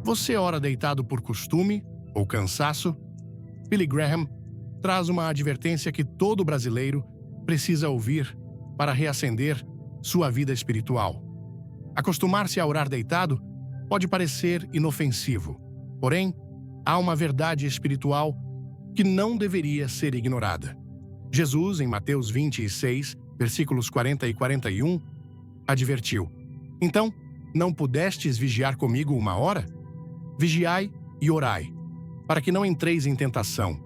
Você ora deitado por costume ou cansaço? Billy Graham traz uma advertência que todo brasileiro precisa ouvir para reacender sua vida espiritual. Acostumar-se a orar deitado pode parecer inofensivo, porém, há uma verdade espiritual que não deveria ser ignorada. Jesus, em Mateus 26, versículos 40 e 41, advertiu: Então, não pudestes vigiar comigo 1 hora? Vigiai e orai, para que não entreis em tentação.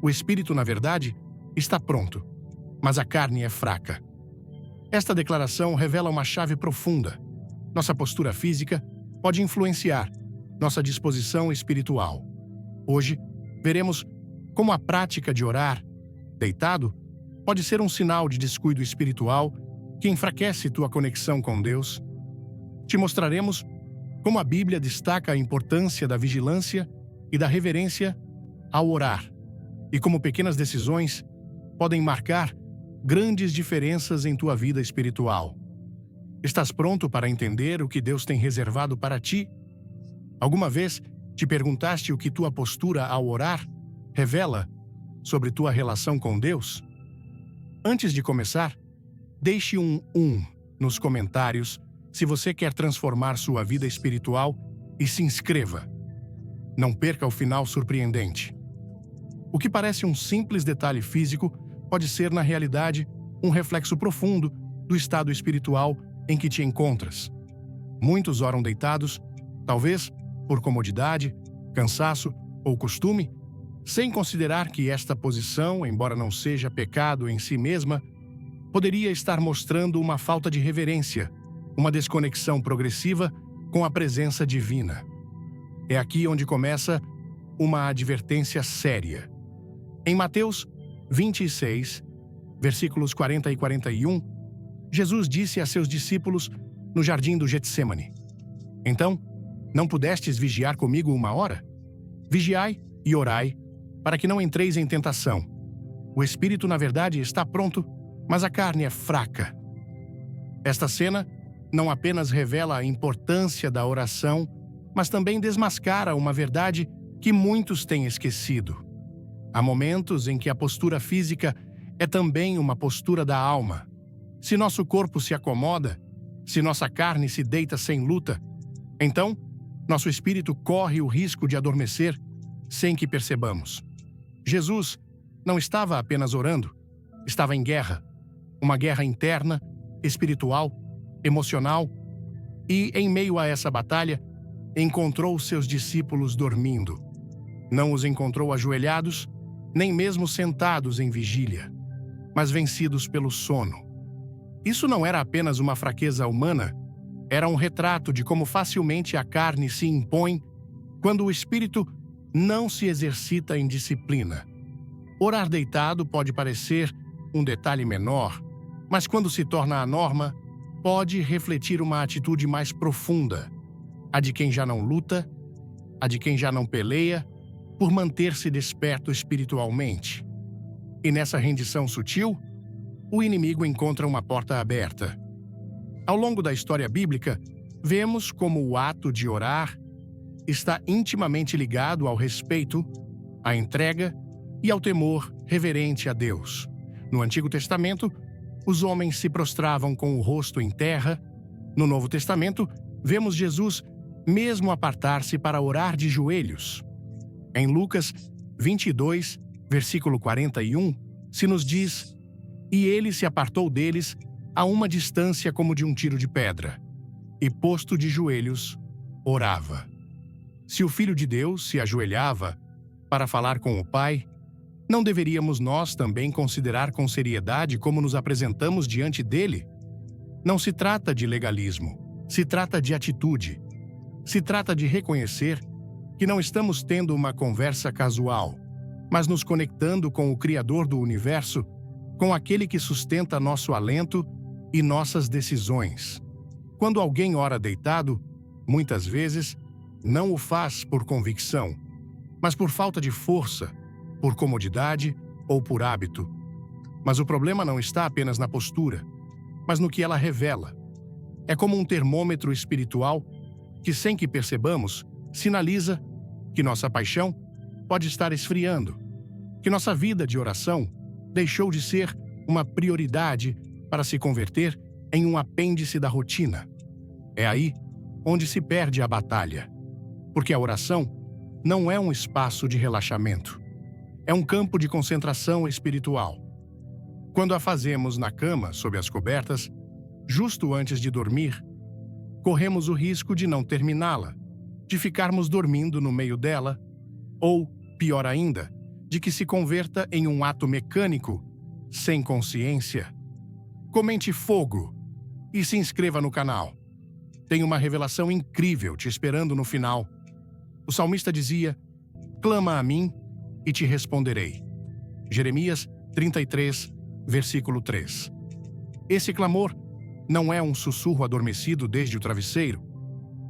O espírito, na verdade, está pronto, mas a carne é fraca. Esta declaração revela uma chave profunda. Nossa postura física pode influenciar nossa disposição espiritual. Hoje, veremos como a prática de orar deitado pode ser um sinal de descuido espiritual que enfraquece tua conexão com Deus. Te mostraremos como a Bíblia destaca a importância da vigilância e da reverência ao orar, e como pequenas decisões podem marcar grandes diferenças em tua vida espiritual. Estás pronto para entender o que Deus tem reservado para ti? Alguma vez te perguntaste o que tua postura ao orar revela sobre tua relação com Deus? Antes de começar, deixe um nos comentários se você quer transformar sua vida espiritual e se inscreva. Não perca o final surpreendente. O que parece um simples detalhe físico pode ser, na realidade, um reflexo profundo do estado espiritual em que te encontras. Muitos oram deitados, talvez por comodidade, cansaço ou costume, sem considerar que esta posição, embora não seja pecado em si mesma, poderia estar mostrando uma falta de reverência, uma desconexão progressiva com a presença divina. É aqui onde começa uma advertência séria. Em Mateus 26, versículos 40 e 41, Jesus disse a seus discípulos no jardim do Getsemane: Então, não pudestes vigiar comigo 1 hora? Vigiai e orai, para que não entreis em tentação. O espírito, na verdade, está pronto, mas a carne é fraca. Esta cena não apenas revela a importância da oração, mas também desmascara uma verdade que muitos têm esquecido. Há momentos em que a postura física é também uma postura da alma. Se nosso corpo se acomoda, se nossa carne se deita sem luta, então nosso espírito corre o risco de adormecer sem que percebamos. Jesus não estava apenas orando, estava em guerra. Uma guerra interna, espiritual, emocional, e, em meio a essa batalha, encontrou seus discípulos dormindo. Não os encontrou ajoelhados, nem mesmo sentados em vigília, mas vencidos pelo sono. Isso não era apenas uma fraqueza humana, era um retrato de como facilmente a carne se impõe quando o espírito não se exercita em disciplina. Orar deitado pode parecer um detalhe menor, mas quando se torna a norma, pode refletir uma atitude mais profunda, a de quem já não luta, a de quem já não peleia, por manter-se desperto espiritualmente. E nessa rendição sutil, o inimigo encontra uma porta aberta. Ao longo da história bíblica, vemos como o ato de orar está intimamente ligado ao respeito, à entrega e ao temor reverente a Deus. No Antigo Testamento, os homens se prostravam com o rosto em terra. No Novo Testamento, vemos Jesus mesmo apartar-se para orar de joelhos. Em Lucas 22, versículo 41, se nos diz: E ele se apartou deles a uma distância como de um tiro de pedra, e posto de joelhos, orava. Se o Filho de Deus se ajoelhava para falar com o Pai, não deveríamos nós também considerar com seriedade como nos apresentamos diante dele? Não se trata de legalismo, se trata de atitude. Se trata de reconhecer que não estamos tendo uma conversa casual, mas nos conectando com o Criador do Universo, com aquele que sustenta nosso alento e nossas decisões. Quando alguém ora deitado, muitas vezes, não o faz por convicção, mas por falta de força, por comodidade ou por hábito. Mas o problema não está apenas na postura, mas no que ela revela. É como um termômetro espiritual que, sem que percebamos, sinaliza que nossa paixão pode estar esfriando, que nossa vida de oração deixou de ser uma prioridade para se converter em um apêndice da rotina. É aí onde se perde a batalha, porque a oração não é um espaço de relaxamento, é um campo de concentração espiritual. Quando a fazemos na cama, sob as cobertas, justo antes de dormir, corremos o risco de não terminá-la, de ficarmos dormindo no meio dela, ou, pior ainda, de que se converta em um ato mecânico, sem consciência. Comente fogo e se inscreva no canal. Tem uma revelação incrível te esperando no final. O salmista dizia: clama a mim e te responderei. Jeremias 33, versículo 3. Esse clamor não é um sussurro adormecido desde o travesseiro.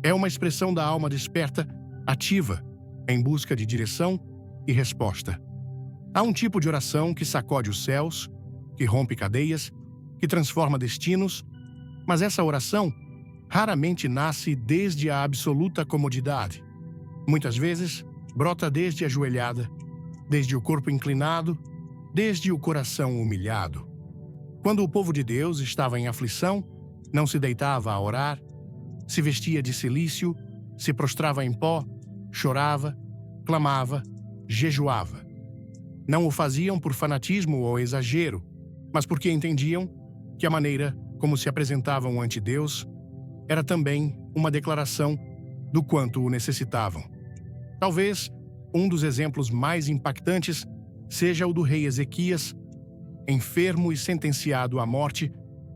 É uma expressão da alma desperta, ativa, em busca de direção e resposta. Há um tipo de oração que sacode os céus, que rompe cadeias, que transforma destinos, mas essa oração raramente nasce desde a absoluta comodidade. Muitas vezes, brota desde a ajoelhada, desde o corpo inclinado, desde o coração humilhado. Quando o povo de Deus estava em aflição, não se deitava a orar, se vestia de cilício, se prostrava em pó, chorava, clamava, jejuava. Não o faziam por fanatismo ou exagero, mas porque entendiam que a maneira como se apresentavam ante Deus era também uma declaração do quanto o necessitavam. Talvez um dos exemplos mais impactantes seja o do rei Ezequias, enfermo e sentenciado à morte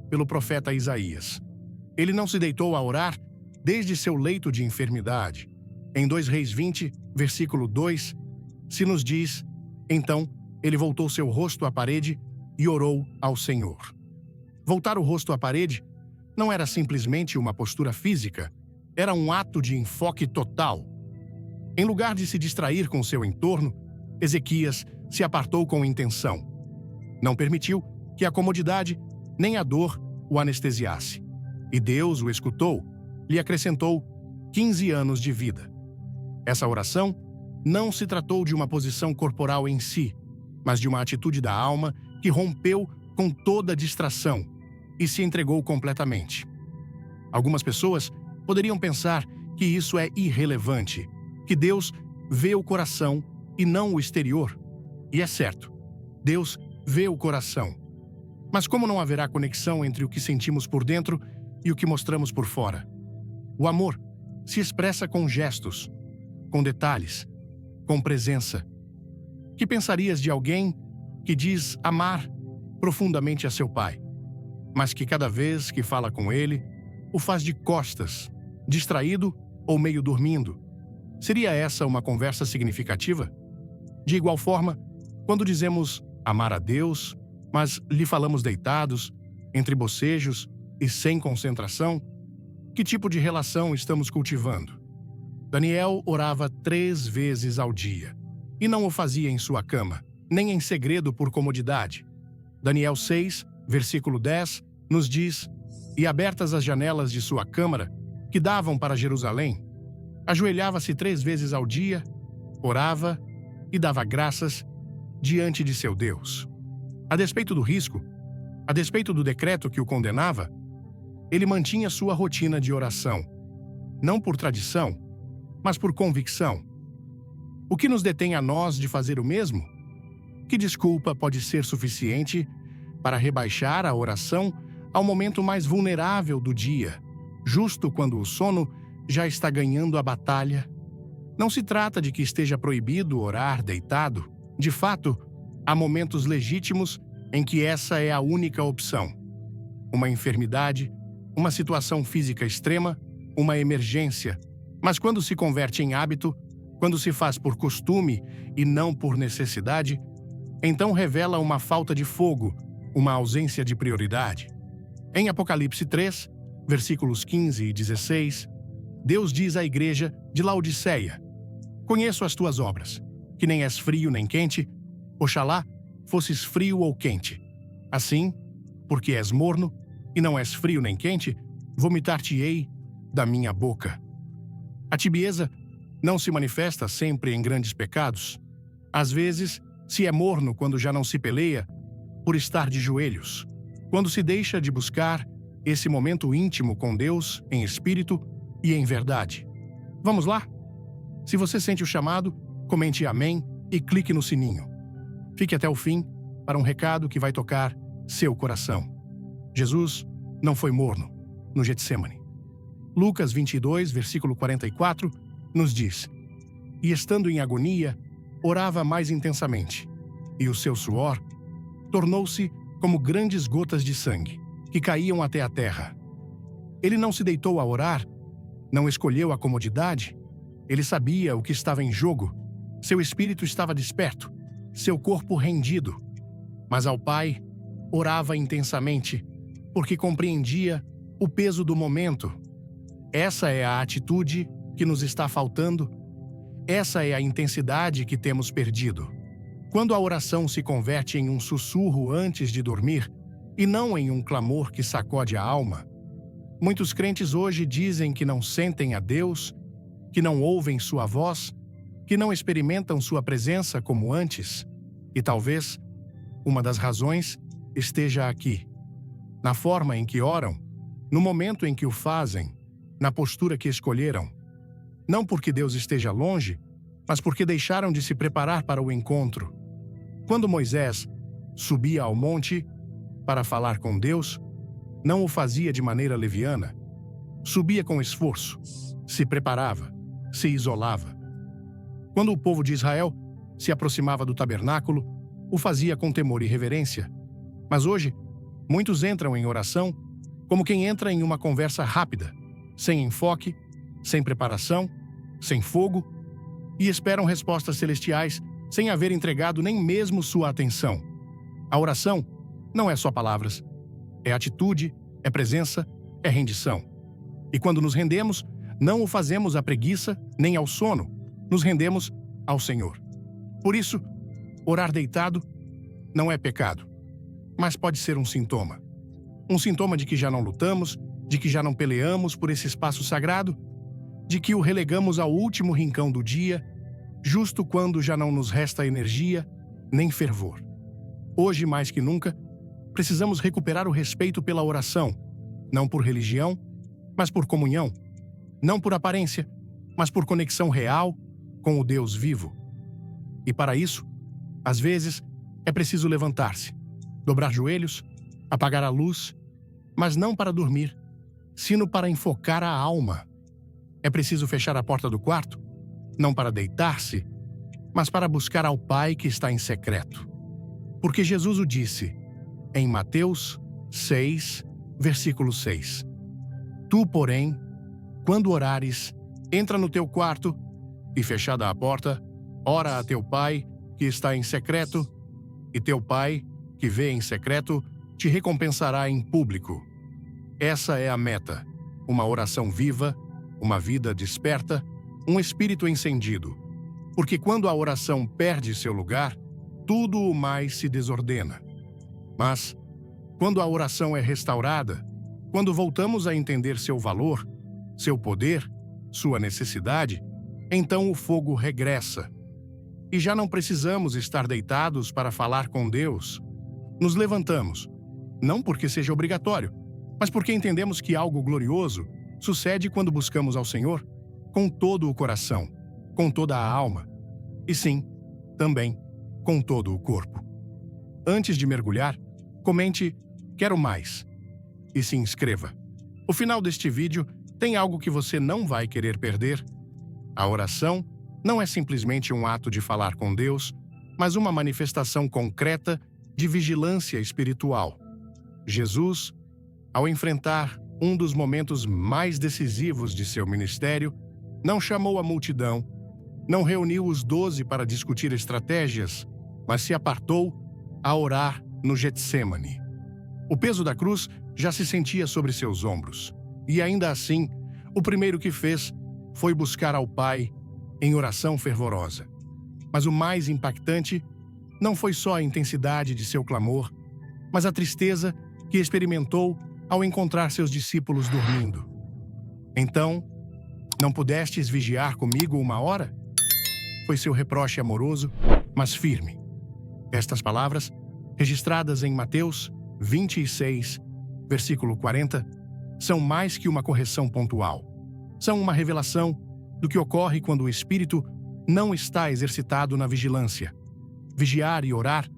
pelo profeta Isaías. Ele não se deitou a orar desde seu leito de enfermidade. Em 2 Reis 20, versículo 2, se nos diz: então ele voltou seu rosto à parede e orou ao Senhor. Voltar o rosto à parede não era simplesmente uma postura física, era um ato de enfoque total. Em lugar de se distrair com seu entorno, Ezequias se apartou com intenção. Não permitiu que a comodidade nem a dor o anestesiasse. E Deus o escutou, lhe acrescentou 15 anos de vida. Essa oração não se tratou de uma posição corporal em si, mas de uma atitude da alma que rompeu com toda distração e se entregou completamente. Algumas pessoas poderiam pensar que isso é irrelevante, que Deus vê o coração e não o exterior. E é certo, Deus vê o coração. Mas como não haverá conexão entre o que sentimos por dentro e o que mostramos por fora? O amor se expressa com gestos, com detalhes, com presença. Que pensarias de alguém que diz amar profundamente a seu pai, mas que cada vez que fala com ele, o faz de costas, distraído ou meio dormindo? Seria essa uma conversa significativa? De igual forma, quando dizemos amar a Deus, mas lhe falamos deitados, entre bocejos e sem concentração, que tipo de relação estamos cultivando? Daniel orava 3 vezes ao dia, e não o fazia em sua cama, nem em segredo por comodidade. Daniel 6, versículo 10, nos diz: e abertas as janelas de sua câmara, que davam para Jerusalém, ajoelhava-se 3 vezes ao dia, orava e dava graças diante de seu Deus. A despeito do risco, a despeito do decreto que o condenava, ele mantinha sua rotina de oração, não por tradição, mas por convicção. O que nos detém a nós de fazer o mesmo? Que desculpa pode ser suficiente para rebaixar a oração ao momento mais vulnerável do dia, justo quando o sono já está ganhando a batalha? Não se trata de que esteja proibido orar deitado. De fato, há momentos legítimos em que essa é a única opção. Uma enfermidade, uma situação física extrema, uma emergência. Mas quando se converte em hábito, quando se faz por costume e não por necessidade, então revela uma falta de fogo, uma ausência de prioridade. Em Apocalipse 3, versículos 15 e 16, Deus diz à igreja de Laodiceia: conheço as tuas obras, que nem és frio nem quente, oxalá fosses frio ou quente. Assim, porque és morno e não és frio nem quente, vomitar-te-ei da minha boca. A tibieza não se manifesta sempre em grandes pecados. Às vezes, se é morno quando já não se peleia, por estar de joelhos, quando se deixa de buscar esse momento íntimo com Deus, em espírito e em verdade. Vamos lá? Se você sente o chamado, comente amém e clique no sininho. Fique até o fim para um recado que vai tocar seu coração. Jesus não foi morno no Getsêmani. Lucas 22, versículo 44, nos diz: "E estando em agonia, orava mais intensamente, e o seu suor tornou-se como grandes gotas de sangue, que caíam até a terra." Ele não se deitou a orar, não escolheu a comodidade. Ele sabia o que estava em jogo. Seu espírito estava desperto, seu corpo rendido. Mas ao Pai, orava intensamente, porque compreendia o peso do momento. Essa é a atitude que nos está faltando. Essa é a intensidade que temos perdido. Quando a oração se converte em um sussurro antes de dormir, e não em um clamor que sacode a alma. Muitos crentes hoje dizem que não sentem a Deus, que não ouvem sua voz, que não experimentam sua presença como antes. E talvez uma das razões esteja aqui, na forma em que oram, no momento em que o fazem, na postura que escolheram. Não porque Deus esteja longe, mas porque deixaram de se preparar para o encontro. Quando Moisés subia ao monte para falar com Deus, não o fazia de maneira leviana. Subia com esforço, se preparava, se isolava. Quando o povo de Israel se aproximava do tabernáculo, o fazia com temor e reverência. Mas hoje, muitos entram em oração como quem entra em uma conversa rápida, sem enfoque, sem preparação, sem fogo, e esperam respostas celestiais sem haver entregado nem mesmo sua atenção. A oração não é só palavras, é atitude, é presença, é rendição. E quando nos rendemos, não o fazemos à preguiça nem ao sono, nos rendemos ao Senhor. Por isso, orar deitado não é pecado, mas pode ser um sintoma. Um sintoma de que já não lutamos, de que já não peleamos por esse espaço sagrado, de que o relegamos ao último rincão do dia, justo quando já não nos resta energia nem fervor. Hoje, mais que nunca, precisamos recuperar o respeito pela oração, não por religião, mas por comunhão, não por aparência, mas por conexão real com o Deus vivo. E para isso, às vezes, é preciso levantar-se, dobrar joelhos, apagar a luz, mas não para dormir, sino para enfocar a alma. É preciso fechar a porta do quarto, não para deitar-se, mas para buscar ao Pai que está em secreto. Porque Jesus o disse em Mateus 6, versículo 6. Tu, porém, quando orares, entra no teu quarto e, fechada a porta, ora a teu Pai que está em secreto, e teu Pai, que vê em secreto, te recompensará em público. Essa é a meta, uma oração viva, uma vida desperta, um espírito encendido. Porque quando a oração perde seu lugar, tudo o mais se desordena. Mas, quando a oração é restaurada, quando voltamos a entender seu valor, seu poder, sua necessidade, então o fogo regressa. E já não precisamos estar deitados para falar com Deus. Nos levantamos, não porque seja obrigatório, mas porque entendemos que algo glorioso sucede quando buscamos ao Senhor com todo o coração, com toda a alma, e sim, também com todo o corpo. Antes de mergulhar, comente "Quero mais" e se inscreva. O final deste vídeo tem algo que você não vai querer perder. A oração não é simplesmente um ato de falar com Deus, mas uma manifestação concreta de vigilância espiritual. Jesus, ao enfrentar um dos momentos mais decisivos de seu ministério, não chamou a multidão, não reuniu os 12 para discutir estratégias, mas se apartou a orar no Getsêmani. O peso da cruz já se sentia sobre seus ombros, e ainda assim, o primeiro que fez foi buscar ao Pai em oração fervorosa. Mas o mais impactante não foi só a intensidade de seu clamor, mas a tristeza que experimentou ao encontrar seus discípulos dormindo. Então, Não pudestes vigiar comigo 1 hora? Foi seu reproche amoroso, mas firme. Estas palavras, registradas em Mateus 26, versículo 40, são mais que uma correção pontual. São uma revelação do que ocorre quando o espírito não está exercitado na vigilância. Vigiar e orar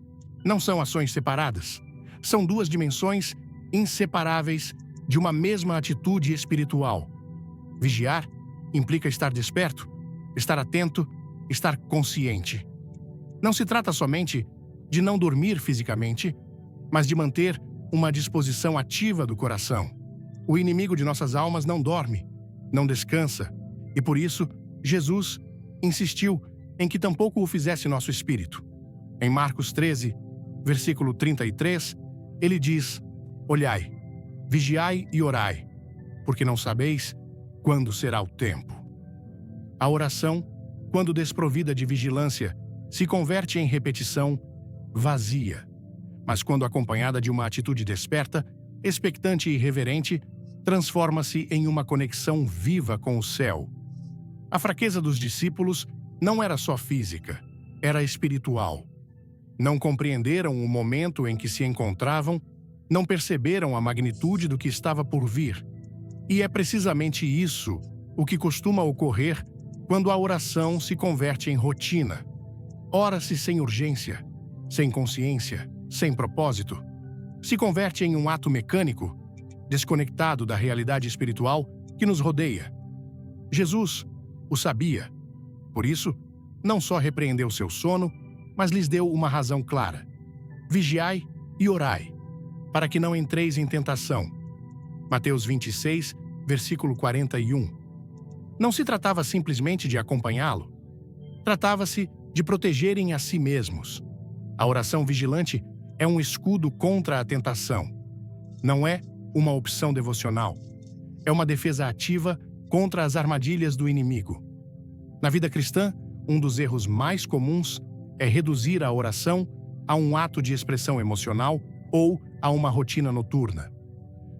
não são ações separadas. São duas dimensões inseparáveis de uma mesma atitude espiritual. Vigiar implica estar desperto, estar atento, estar consciente. Não se trata somente de não dormir fisicamente, mas de manter uma disposição ativa do coração. O inimigo de nossas almas não dorme, não descansa, e por isso Jesus insistiu em que tampouco o fizesse nosso espírito. Em Marcos 13, versículo 33, ele diz: Olhai, vigiai e orai, porque não sabeis quando será o tempo. A oração, quando desprovida de vigilância, se converte em repetição vazia. Mas quando acompanhada de uma atitude desperta, expectante e reverente, transforma-se em uma conexão viva com o céu. A fraqueza dos discípulos não era só física, era espiritual. Não compreenderam o momento em que se encontravam, não perceberam a magnitude do que estava por vir. E é precisamente isso o que costuma ocorrer quando a oração se converte em rotina. Ora-se sem urgência, sem consciência, sem propósito. Se converte em um ato mecânico, desconectado da realidade espiritual que nos rodeia. Jesus o sabia. Por isso, não só repreendeu seu sono, mas lhes deu uma razão clara: vigiai e orai, para que não entreis em tentação. Mateus 26, versículo 41. Não se tratava simplesmente de acompanhá-lo. Tratava-se de protegerem a si mesmos. A oração vigilante é um escudo contra a tentação. Não é uma opção devocional. É uma defesa ativa contra as armadilhas do inimigo. Na vida cristã, um dos erros mais comuns é reduzir a oração a um ato de expressão emocional ou a uma rotina noturna.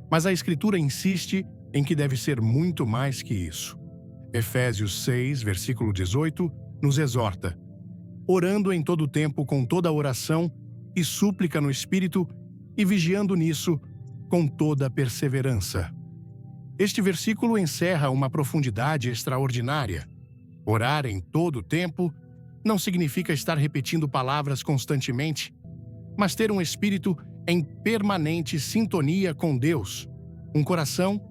Mas a Escritura insiste em que deve ser muito mais que isso. Efésios 6, versículo 18, nos exorta: orando em todo o tempo com toda oração e súplica no Espírito e vigiando nisso com toda perseverança. Este versículo encerra uma profundidade extraordinária. Orar em todo o tempo não significa estar repetindo palavras constantemente, mas ter um espírito em permanente sintonia com Deus, um coração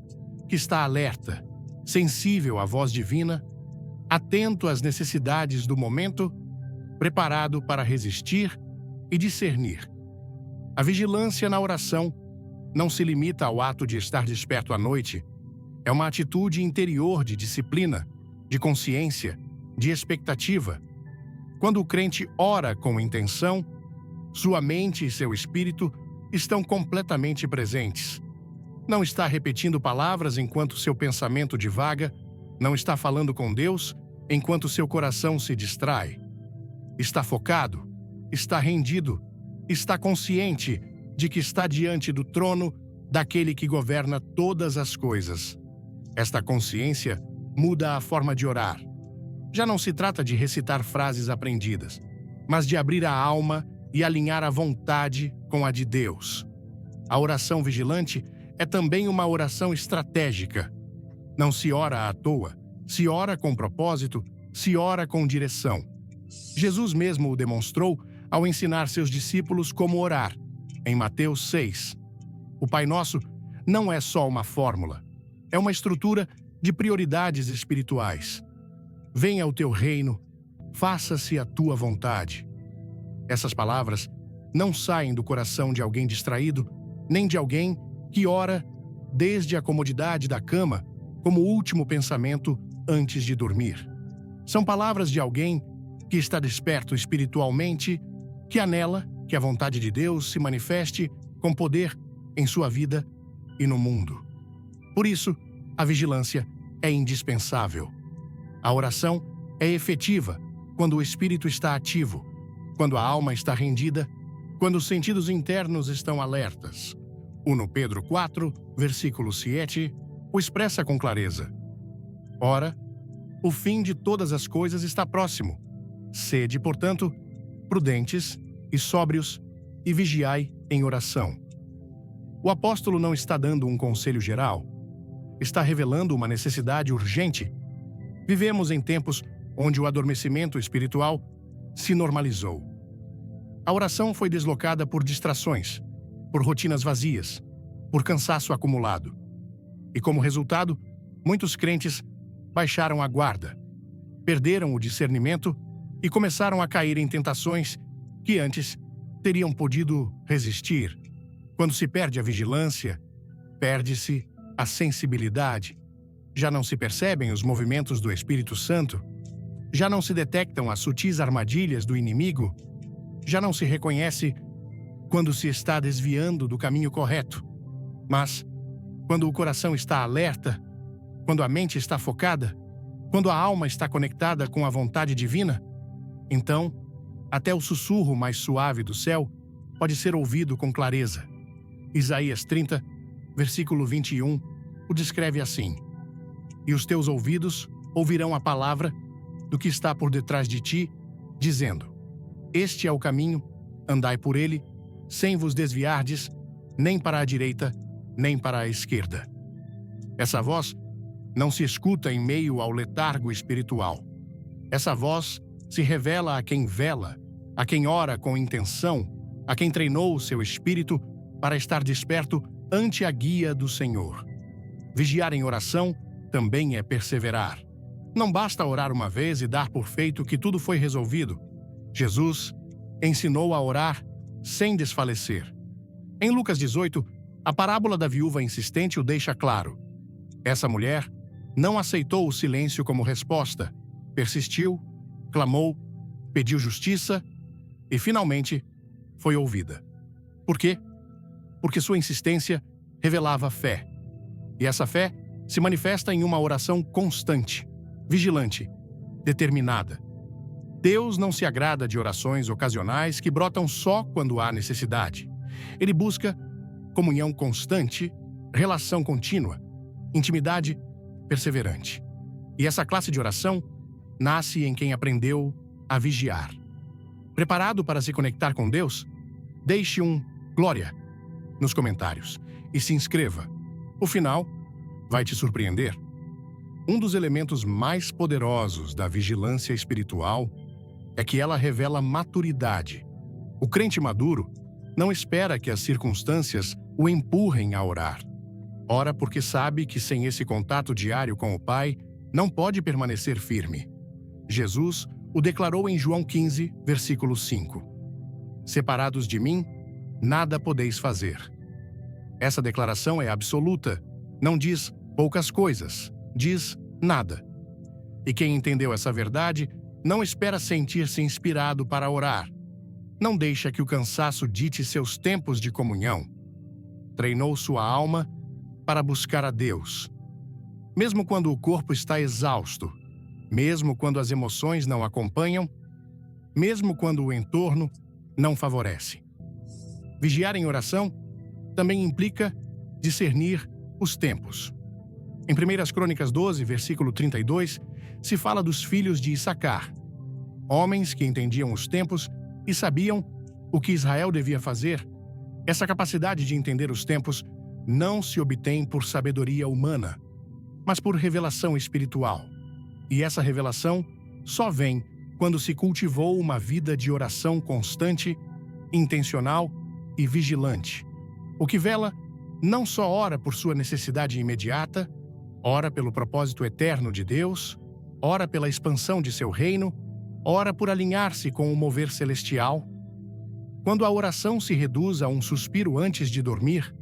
que está alerta, sensível à voz divina, atento às necessidades do momento, preparado para resistir e discernir. A vigilância na oração não se limita ao ato de estar desperto à noite. É uma atitude interior de disciplina, de consciência, de expectativa. Quando o crente ora com intenção, sua mente e seu espírito estão completamente presentes. Não está repetindo palavras enquanto seu pensamento divaga, não está falando com Deus enquanto seu coração se distrai. Está focado, está rendido, está consciente de que está diante do trono daquele que governa todas as coisas. Esta consciência muda a forma de orar. Já não se trata de recitar frases aprendidas, mas de abrir a alma e alinhar a vontade com a de Deus. A oração vigilante é também uma oração estratégica. Não se ora à toa, se ora com propósito, se ora com direção. Jesus mesmo o demonstrou ao ensinar seus discípulos como orar, em Mateus 6. O Pai Nosso não é só uma fórmula, é uma estrutura de prioridades espirituais. Venha o teu reino, faça-se a tua vontade. Essas palavras não saem do coração de alguém distraído, nem de alguém que ora desde a comodidade da cama como último pensamento antes de dormir. São palavras de alguém que está desperto espiritualmente, que anela que a vontade de Deus se manifeste com poder em sua vida e no mundo. Por isso, a vigilância é indispensável. A oração é efetiva quando o espírito está ativo, quando a alma está rendida, quando os sentidos internos estão alertas. 1 Pedro 4, versículo 7, o expressa com clareza. Ora, O fim de todas as coisas está próximo. Sede, portanto, prudentes e sóbrios e vigiai em oração. O apóstolo não está dando um conselho geral. Está revelando uma necessidade urgente. Vivemos em tempos onde o adormecimento espiritual se normalizou. A oração foi deslocada por distrações, por rotinas vazias, por cansaço acumulado. E como resultado, muitos crentes baixaram a guarda, perderam o discernimento e começaram a cair em tentações que antes teriam podido resistir. Quando se perde a vigilância, perde-se a sensibilidade. Já não se percebem os movimentos do Espírito Santo. Já não se detectam as sutis armadilhas do inimigo. Já não se reconhece quando se está desviando do caminho correto. Mas, quando o coração está alerta, quando a mente está focada, quando a alma está conectada com a vontade divina, então, até o sussurro mais suave do céu pode ser ouvido com clareza. Isaías 30, versículo 21, o descreve assim: E os teus ouvidos ouvirão a palavra do que está por detrás de ti, dizendo: Este é o caminho, andai por ele, sem vos desviardes, nem para a direita, nem para a esquerda. Essa voz não se escuta em meio ao letargo espiritual. Essa voz se revela a quem vela, a quem ora com intenção, a quem treinou o seu espírito para estar desperto ante a guia do Senhor. Vigiar em oração também é perseverar. Não basta orar uma vez e dar por feito que tudo foi resolvido. Jesus ensinou a orar sem desfalecer. Em Lucas 18, a parábola da viúva insistente o deixa claro. Essa mulher não aceitou o silêncio como resposta, persistiu, clamou, pediu justiça e, finalmente, foi ouvida. Por quê? Porque sua insistência revelava fé. E essa fé se manifesta em uma oração constante, vigilante, determinada. Deus não se agrada de orações ocasionais que brotam só quando há necessidade. Ele busca comunhão constante, relação contínua, intimidade perseverante. E essa classe de oração nasce em quem aprendeu a vigiar. Preparado para se conectar com Deus? Deixe um glória nos comentários e se inscreva. O final vai te surpreender. Um dos elementos mais poderosos da vigilância espiritual é que ela revela maturidade. O crente maduro não espera que as circunstâncias o empurrem a orar. Ora porque sabe que sem esse contato diário com o Pai, não pode permanecer firme. Jesus o declarou em João 15, versículo 5. Separados de mim, nada podeis fazer. Essa declaração é absoluta. Não diz poucas coisas, diz nada. E quem entendeu essa verdade não espera sentir-se inspirado para orar. Não deixa que o cansaço dite seus tempos de comunhão. Treinou sua alma para buscar a Deus. Mesmo quando o corpo está exausto, mesmo quando as emoções não acompanham, mesmo quando o entorno não favorece. Vigiar em oração também implica discernir os tempos. Em 1 Crônicas 12, versículo 32, se fala dos filhos de Issacar, homens que entendiam os tempos e sabiam o que Israel devia fazer. Essa capacidade de entender os tempos não se obtém por sabedoria humana, mas por revelação espiritual. E essa revelação só vem quando se cultivou uma vida de oração constante, intencional e vigilante. O que vela não só ora por sua necessidade imediata, ora pelo propósito eterno de Deus, ora pela expansão de seu reino, ora por alinhar-se com o mover celestial. Quando a oração se reduz a um suspiro antes de dormir,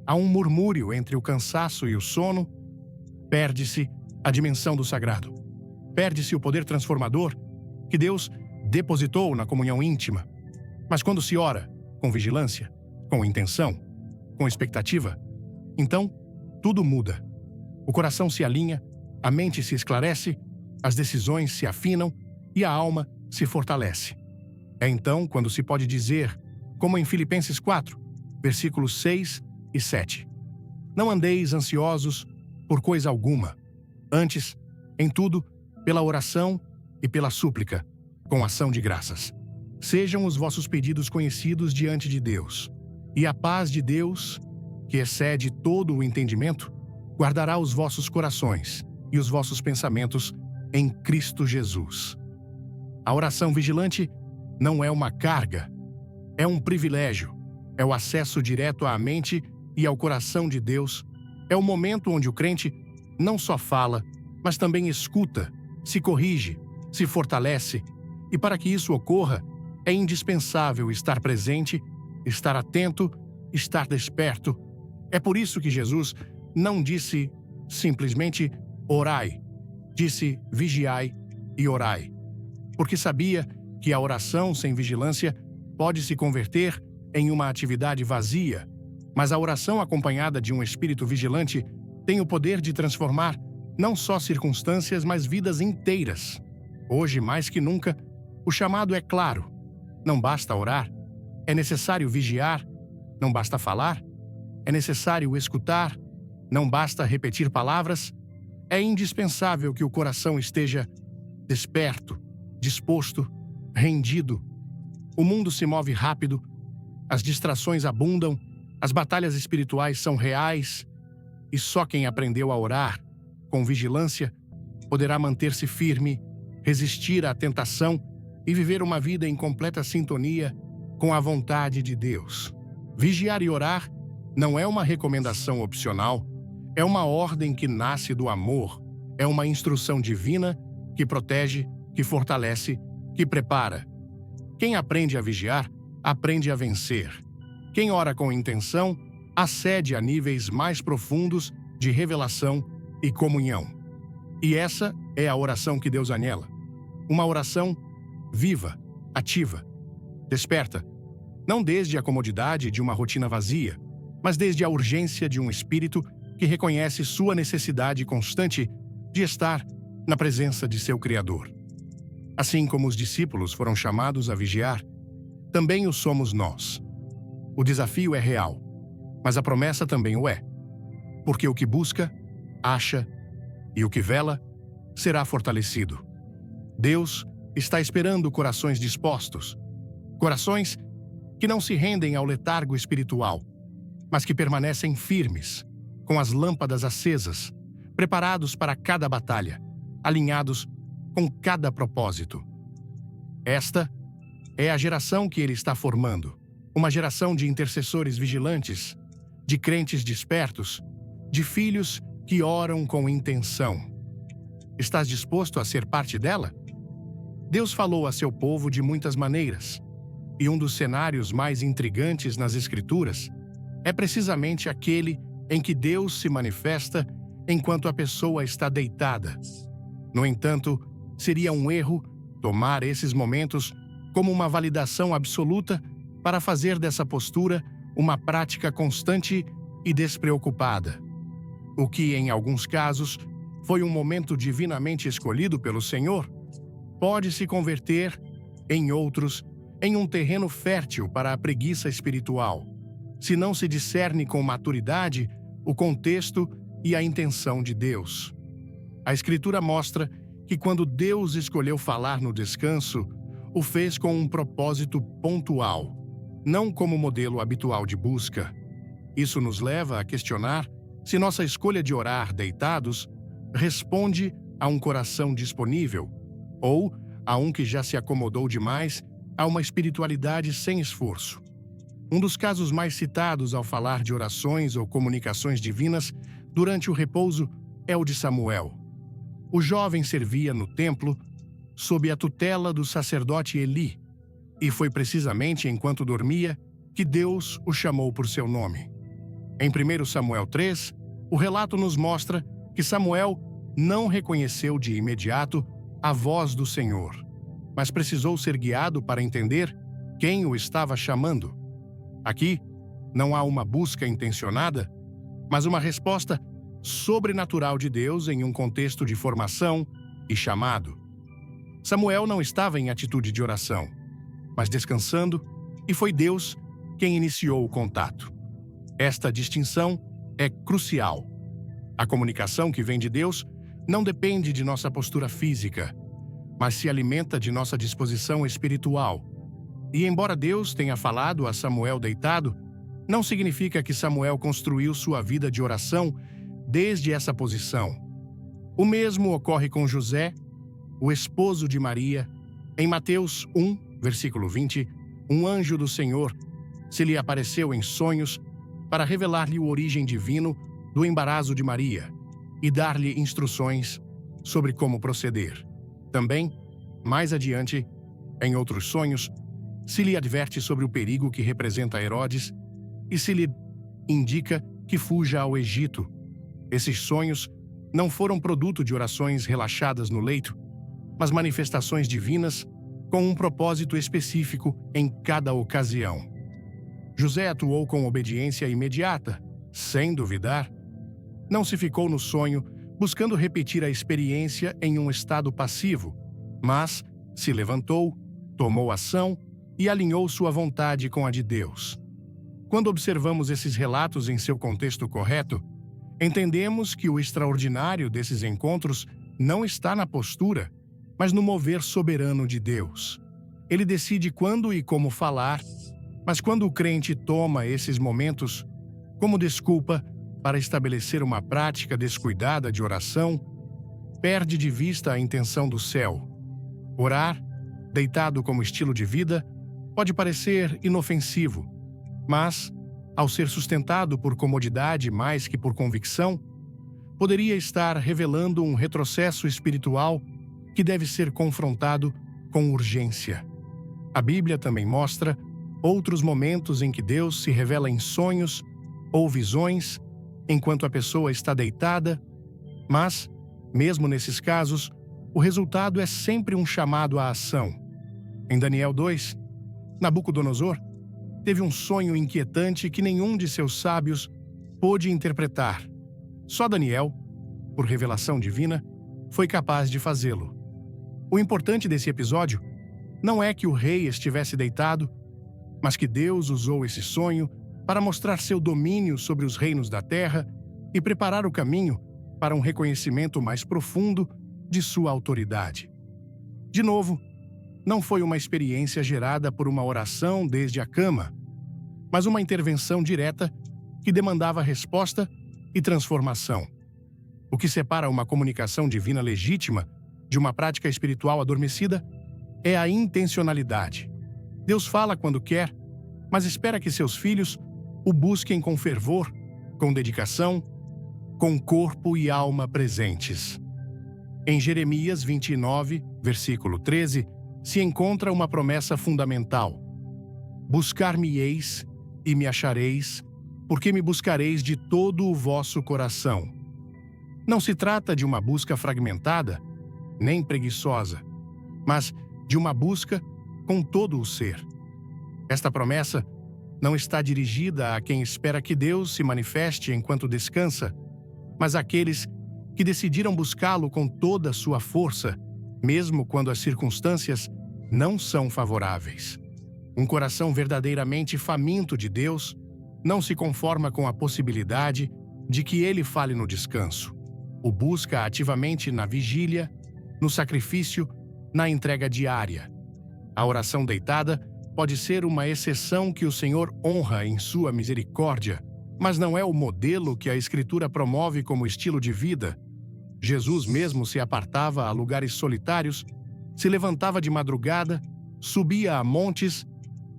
a um murmúrio entre o cansaço e o sono, perde-se a dimensão do sagrado. Perde-se o poder transformador que Deus depositou na comunhão íntima. Mas quando se ora com vigilância, com intenção, com expectativa, então tudo muda. O coração se alinha, a mente se esclarece, as decisões se afinam e a alma se fortalece. É então quando se pode dizer, como em Filipenses 4, versículos 6 e 7. Não andeis ansiosos por coisa alguma. Antes, em tudo, pela oração e pela súplica, com ação de graças. Sejam os vossos pedidos conhecidos diante de Deus, e a paz de Deus, que excede todo o entendimento, guardará os vossos corações e os vossos pensamentos em Cristo Jesus. A oração vigilante não é uma carga, é um privilégio, é o acesso direto à mente e ao coração de Deus, é o momento onde o crente não só fala, mas também escuta, se corrige, se fortalece, e para que isso ocorra, é indispensável estar presente, estar atento, estar desperto. É por isso que Jesus não disse simplesmente orai, disse vigiai e orai, porque sabia que a oração sem vigilância pode se converter em uma atividade vazia, mas a oração acompanhada de um espírito vigilante tem o poder de transformar não só circunstâncias, mas vidas inteiras. Hoje, mais que nunca, o chamado é claro. Não basta orar, é necessário vigiar, não basta falar, é necessário escutar, não basta repetir palavras, é indispensável que o coração esteja desperto, disposto, rendido. O mundo se move rápido, as distrações abundam, as batalhas espirituais são reais, e só quem aprendeu a orar com vigilância poderá manter-se firme, resistir à tentação e viver uma vida em completa sintonia com a vontade de Deus. Vigiar e orar não é uma recomendação opcional, é uma ordem que nasce do amor, é uma instrução divina que protege, que fortalece, que prepara. Quem aprende a vigiar, aprende a vencer. Quem ora com intenção, acede a níveis mais profundos de revelação e comunhão. E essa é a oração que Deus anela. Uma oração viva, ativa, desperta, não desde a comodidade de uma rotina vazia, mas desde a urgência de um espírito que reconhece sua necessidade constante de estar na presença de seu Criador. Assim como os discípulos foram chamados a vigiar, também o somos nós. O desafio é real, mas a promessa também o é, porque o que busca, acha, e o que vela, será fortalecido. Deus está esperando corações dispostos, corações que não se rendem ao letargo espiritual, mas que permanecem firmes, com as lâmpadas acesas, preparados para cada batalha, alinhados com cada propósito. Esta é a geração que ele está formando, uma geração de intercessores vigilantes, de crentes despertos, de filhos que oram com intenção. Estás disposto a ser parte dela? Deus falou a seu povo de muitas maneiras, e um dos cenários mais intrigantes nas Escrituras é precisamente aquele em que Deus se manifesta enquanto a pessoa está deitada. No entanto, seria um erro tomar esses momentos como uma validação absoluta para fazer dessa postura uma prática constante e despreocupada. O que, em alguns casos, foi um momento divinamente escolhido pelo Senhor, pode se converter, em outros, em um terreno fértil para a preguiça espiritual, se não se discerne com maturidade o contexto e a intenção de Deus. A Escritura mostra que quando Deus escolheu falar no descanso, o fez com um propósito pontual, não como modelo habitual de busca. Isso nos leva a questionar se nossa escolha de orar deitados responde a um coração disponível ou a um que já se acomodou demais a uma espiritualidade sem esforço. Um dos casos mais citados ao falar de orações ou comunicações divinas durante o repouso é o de Samuel. O jovem servia no templo sob a tutela do sacerdote Eli, e foi precisamente enquanto dormia que Deus o chamou por seu nome. Em 1 Samuel 3, o relato nos mostra que Samuel não reconheceu de imediato a voz do Senhor, mas precisou ser guiado para entender quem o estava chamando. Aqui, não há uma busca intencionada, mas uma resposta sobrenatural de Deus em um contexto de formação e chamado. Samuel não estava em atitude de oração, mas descansando, e foi Deus quem iniciou o contato. Esta distinção é crucial. A comunicação que vem de Deus não depende de nossa postura física, mas se alimenta de nossa disposição espiritual. E embora Deus tenha falado a Samuel deitado, não significa que Samuel construiu sua vida de oração desde essa posição. O mesmo ocorre com José, o esposo de Maria. Em Mateus 1, versículo 20, um anjo do Senhor se lhe apareceu em sonhos para revelar-lhe o origem divino do embaraço de Maria e dar-lhe instruções sobre como proceder. Também, mais adiante, em outros sonhos, se lhe adverte sobre o perigo que representa Herodes e se lhe indica que fuja ao Egito. Esses sonhos não foram produto de orações relaxadas no leito, mas manifestações divinas com um propósito específico em cada ocasião. José atuou com obediência imediata, sem duvidar. Não se ficou no sonho buscando repetir a experiência em um estado passivo, mas se levantou, tomou ação e alinhou sua vontade com a de Deus. Quando observamos esses relatos em seu contexto correto, entendemos que o extraordinário desses encontros não está na postura, mas no mover soberano de Deus. Ele decide quando e como falar, mas quando o crente toma esses momentos como desculpa para estabelecer uma prática descuidada de oração, perde de vista a intenção do céu. Orar, deitado como estilo de vida, pode parecer inofensivo, mas, ao ser sustentado por comodidade mais que por convicção, poderia estar revelando um retrocesso espiritual que deve ser confrontado com urgência. A Bíblia também mostra outros momentos em que Deus se revela em sonhos ou visões enquanto a pessoa está deitada, mas, mesmo nesses casos, o resultado é sempre um chamado à ação. Em Daniel 2, Nabucodonosor teve um sonho inquietante que nenhum de seus sábios pôde interpretar. Só Daniel, por revelação divina, foi capaz de fazê-lo. O importante desse episódio não é que o rei estivesse deitado, mas que Deus usou esse sonho para mostrar seu domínio sobre os reinos da terra e preparar o caminho para um reconhecimento mais profundo de sua autoridade. De novo, não foi uma experiência gerada por uma oração desde a cama, mas uma intervenção direta que demandava resposta e transformação. O que separa uma comunicação divina legítima de uma prática espiritual adormecida é a intencionalidade. Deus fala quando quer, mas espera que seus filhos o busquem com fervor, com dedicação, com corpo e alma presentes. Em Jeremias 29, versículo 13, se encontra uma promessa fundamental: buscar-me-eis e me achareis, porque me buscareis de todo o vosso coração. Não se trata de uma busca fragmentada, nem preguiçosa, mas de uma busca com todo o ser. Esta promessa não está dirigida a quem espera que Deus se manifeste enquanto descansa, mas àqueles que decidiram buscá-lo com toda a sua força, mesmo quando as circunstâncias não são favoráveis. Um coração verdadeiramente faminto de Deus não se conforma com a possibilidade de que ele fale no descanso. O busca ativamente na vigília, no sacrifício, na entrega diária. A oração deitada pode ser uma exceção que o Senhor honra em sua misericórdia, mas não é o modelo que a Escritura promove como estilo de vida. Jesus mesmo se apartava a lugares solitários, se levantava de madrugada, subia a montes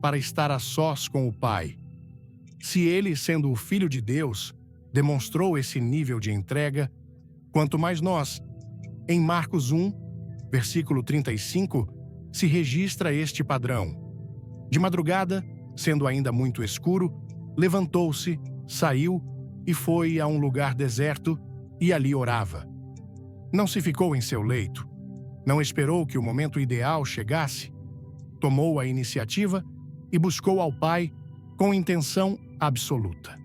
para estar a sós com o Pai. Se ele, sendo o Filho de Deus, demonstrou esse nível de entrega, quanto mais nós. Em Marcos 1, versículo 35, se registra este padrão. De madrugada, sendo ainda muito escuro, levantou-se, saiu e foi a um lugar deserto e ali orava. Não se ficou em seu leito. Não esperou que o momento ideal chegasse. Tomou a iniciativa e buscou ao Pai com intenção absoluta.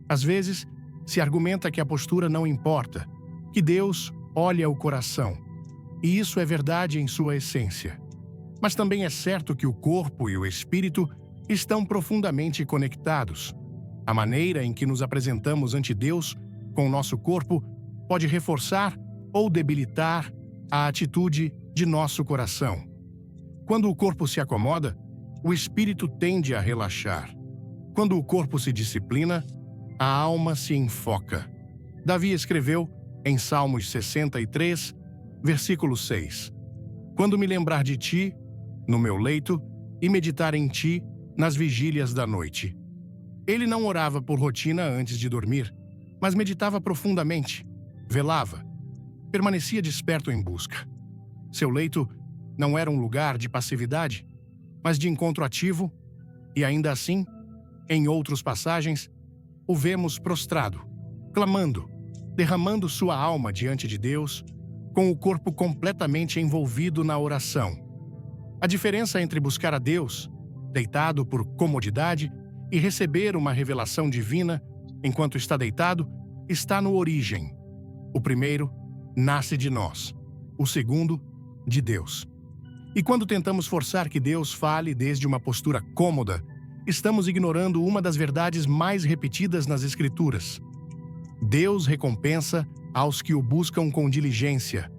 Às vezes, se argumenta que a postura não importa, que Deus olha o coração. E isso é verdade em sua essência. Mas também é certo que o corpo e o espírito estão profundamente conectados. A maneira em que nos apresentamos ante Deus com o nosso corpo pode reforçar ou debilitar a atitude de nosso coração. Quando o corpo se acomoda, o espírito tende a relaxar. Quando o corpo se disciplina, a alma se enfoca. Davi escreveu em Salmos 63, versículo 6: Quando me lembrar de ti, no meu leito, e meditar em ti nas vigílias da noite. Ele não orava por rotina antes de dormir, mas meditava profundamente, velava, permanecia desperto em busca. Seu leito não era um lugar de passividade, mas de encontro ativo, e ainda assim, em outras passagens, o vemos prostrado, clamando, derramando sua alma diante de Deus, com o corpo completamente envolvido na oração. A diferença entre buscar a Deus, deitado por comodidade, e receber uma revelação divina enquanto está deitado, está no origem. O primeiro nasce de nós, o segundo, de Deus. E quando tentamos forçar que Deus fale desde uma postura cômoda, estamos ignorando uma das verdades mais repetidas nas Escrituras. Deus recompensa aos que o buscam com diligência.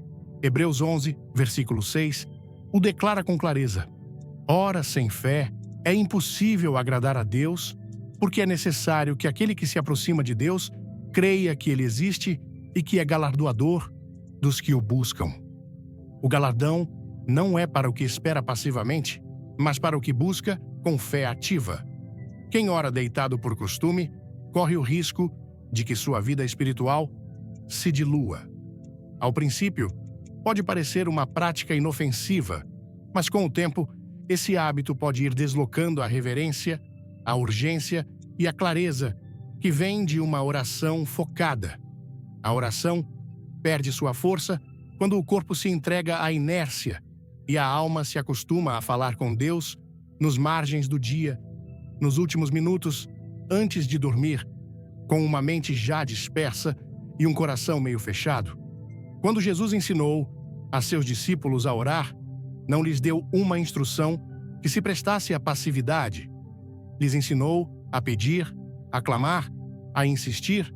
Hebreus 11, versículo 6, o declara com clareza. Ora, sem fé, é impossível agradar a Deus, porque é necessário que aquele que se aproxima de Deus creia que Ele existe e que é galardoador dos que o buscam. O galardão não é para o que espera passivamente, mas para o que busca com fé ativa. Quem ora deitado por costume, corre o risco de que sua vida espiritual se dilua. Ao princípio, pode parecer uma prática inofensiva, mas com o tempo, esse hábito pode ir deslocando a reverência, a urgência e a clareza que vem de uma oração focada. A oração perde sua força quando o corpo se entrega à inércia e a alma se acostuma a falar com Deus nos margens do dia, nos últimos minutos, antes de dormir, com uma mente já dispersa e um coração meio fechado. Quando Jesus ensinou a seus discípulos a orar, não lhes deu uma instrução que se prestasse à passividade. Lhes ensinou a pedir, a clamar, a insistir.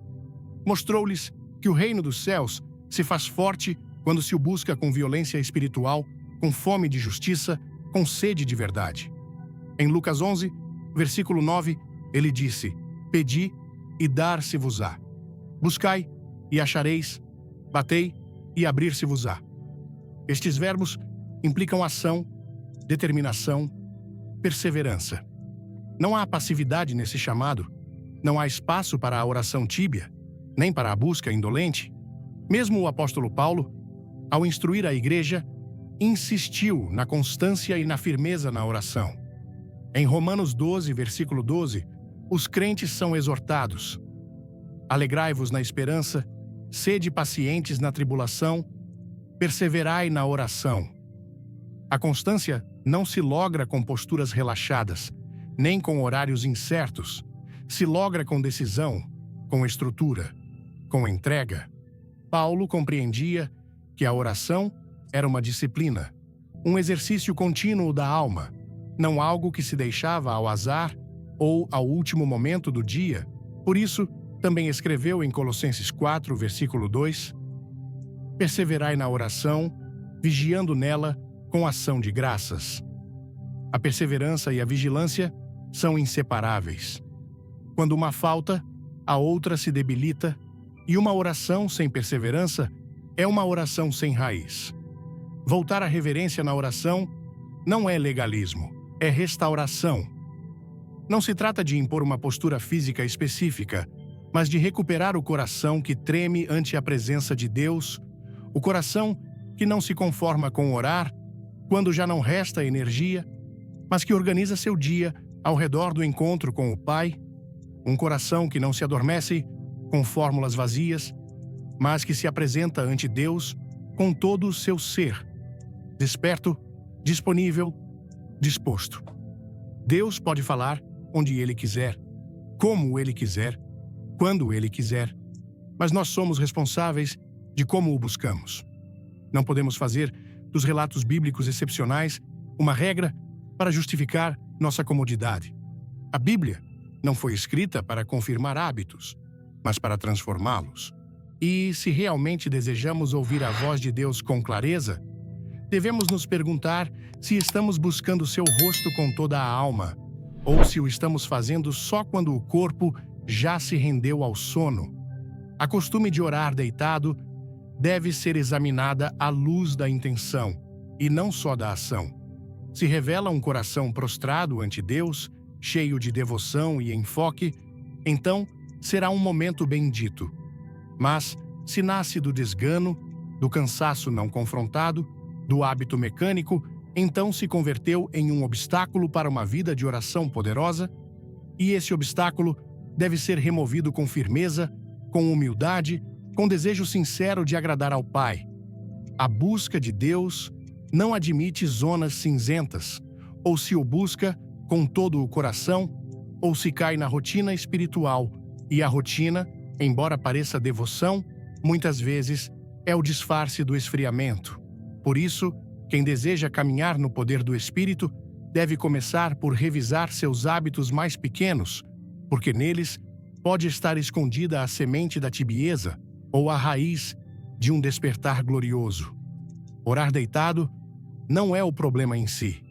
Mostrou-lhes que o reino dos céus se faz forte quando se o busca com violência espiritual, com fome de justiça, com sede de verdade. Em Lucas 11, versículo 9, ele disse: Pedi e dar-se-vos-á. Buscai e achareis, batei e abrir-se-vos-á. Estes verbos implicam ação, determinação, perseverança. Não há passividade nesse chamado, não há espaço para a oração tíbia, nem para a busca indolente. Mesmo o apóstolo Paulo, ao instruir a igreja, insistiu na constância e na firmeza na oração. Em Romanos 12, versículo 12, os crentes são exortados: alegrai-vos na esperança, sede pacientes na tribulação, perseverai na oração. A constância não se logra com posturas relaxadas, nem com horários incertos. Se logra com decisão, com estrutura, com entrega. Paulo compreendia que a oração era uma disciplina, um exercício contínuo da alma, não algo que se deixava ao azar ou ao último momento do dia. Por isso, também escreveu em Colossenses 4, versículo 2: Perseverai na oração, vigiando nela com ação de graças. A perseverança e a vigilância são inseparáveis. Quando uma falta, a outra se debilita, e uma oração sem perseverança é uma oração sem raiz. Voltar à reverência na oração não é legalismo, é restauração. Não se trata de impor uma postura física específica, mas de recuperar o coração que treme ante a presença de Deus, o coração que não se conforma com orar quando já não resta energia, mas que organiza seu dia ao redor do encontro com o Pai, um coração que não se adormece com fórmulas vazias, mas que se apresenta ante Deus com todo o seu ser, desperto, disponível, disposto. Deus pode falar onde Ele quiser, como Ele quiser, quando Ele quiser, mas nós somos responsáveis de como o buscamos. Não podemos fazer dos relatos bíblicos excepcionais uma regra para justificar nossa comodidade. A Bíblia não foi escrita para confirmar hábitos, mas para transformá-los. E, se realmente desejamos ouvir a voz de Deus com clareza, devemos nos perguntar se estamos buscando seu rosto com toda a alma, ou se o estamos fazendo só quando o corpo já se rendeu ao sono. A costume de orar deitado deve ser examinada à luz da intenção, e não só da ação. Se revela um coração prostrado ante Deus, cheio de devoção e enfoque, então será um momento bendito. Mas, se nasce do desgano, do cansaço não confrontado, do hábito mecânico, então se converteu em um obstáculo para uma vida de oração poderosa, e esse obstáculo deve ser removido com firmeza, com humildade, com desejo sincero de agradar ao Pai. A busca de Deus não admite zonas cinzentas, ou se o busca com todo o coração, ou se cai na rotina espiritual, e a rotina, embora pareça devoção, muitas vezes é o disfarce do esfriamento. Por isso, quem deseja caminhar no poder do Espírito deve começar por revisar seus hábitos mais pequenos, porque neles pode estar escondida a semente da tibieza ou a raiz de um despertar glorioso. Orar deitado não é o problema em si.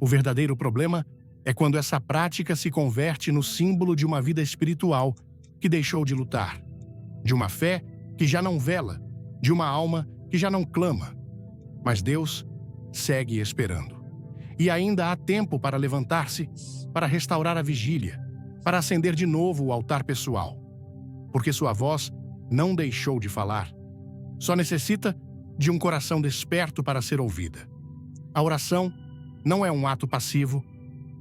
O verdadeiro problema é quando essa prática se converte no símbolo de uma vida espiritual que deixou de lutar, de uma fé que já não vela, de uma alma que já não clama. Mas Deus segue esperando. E ainda há tempo para levantar-se, para restaurar a vigília, para acender de novo o altar pessoal. Porque sua voz não deixou de falar. Só necessita de um coração desperto para ser ouvida. A oração não é um ato passivo,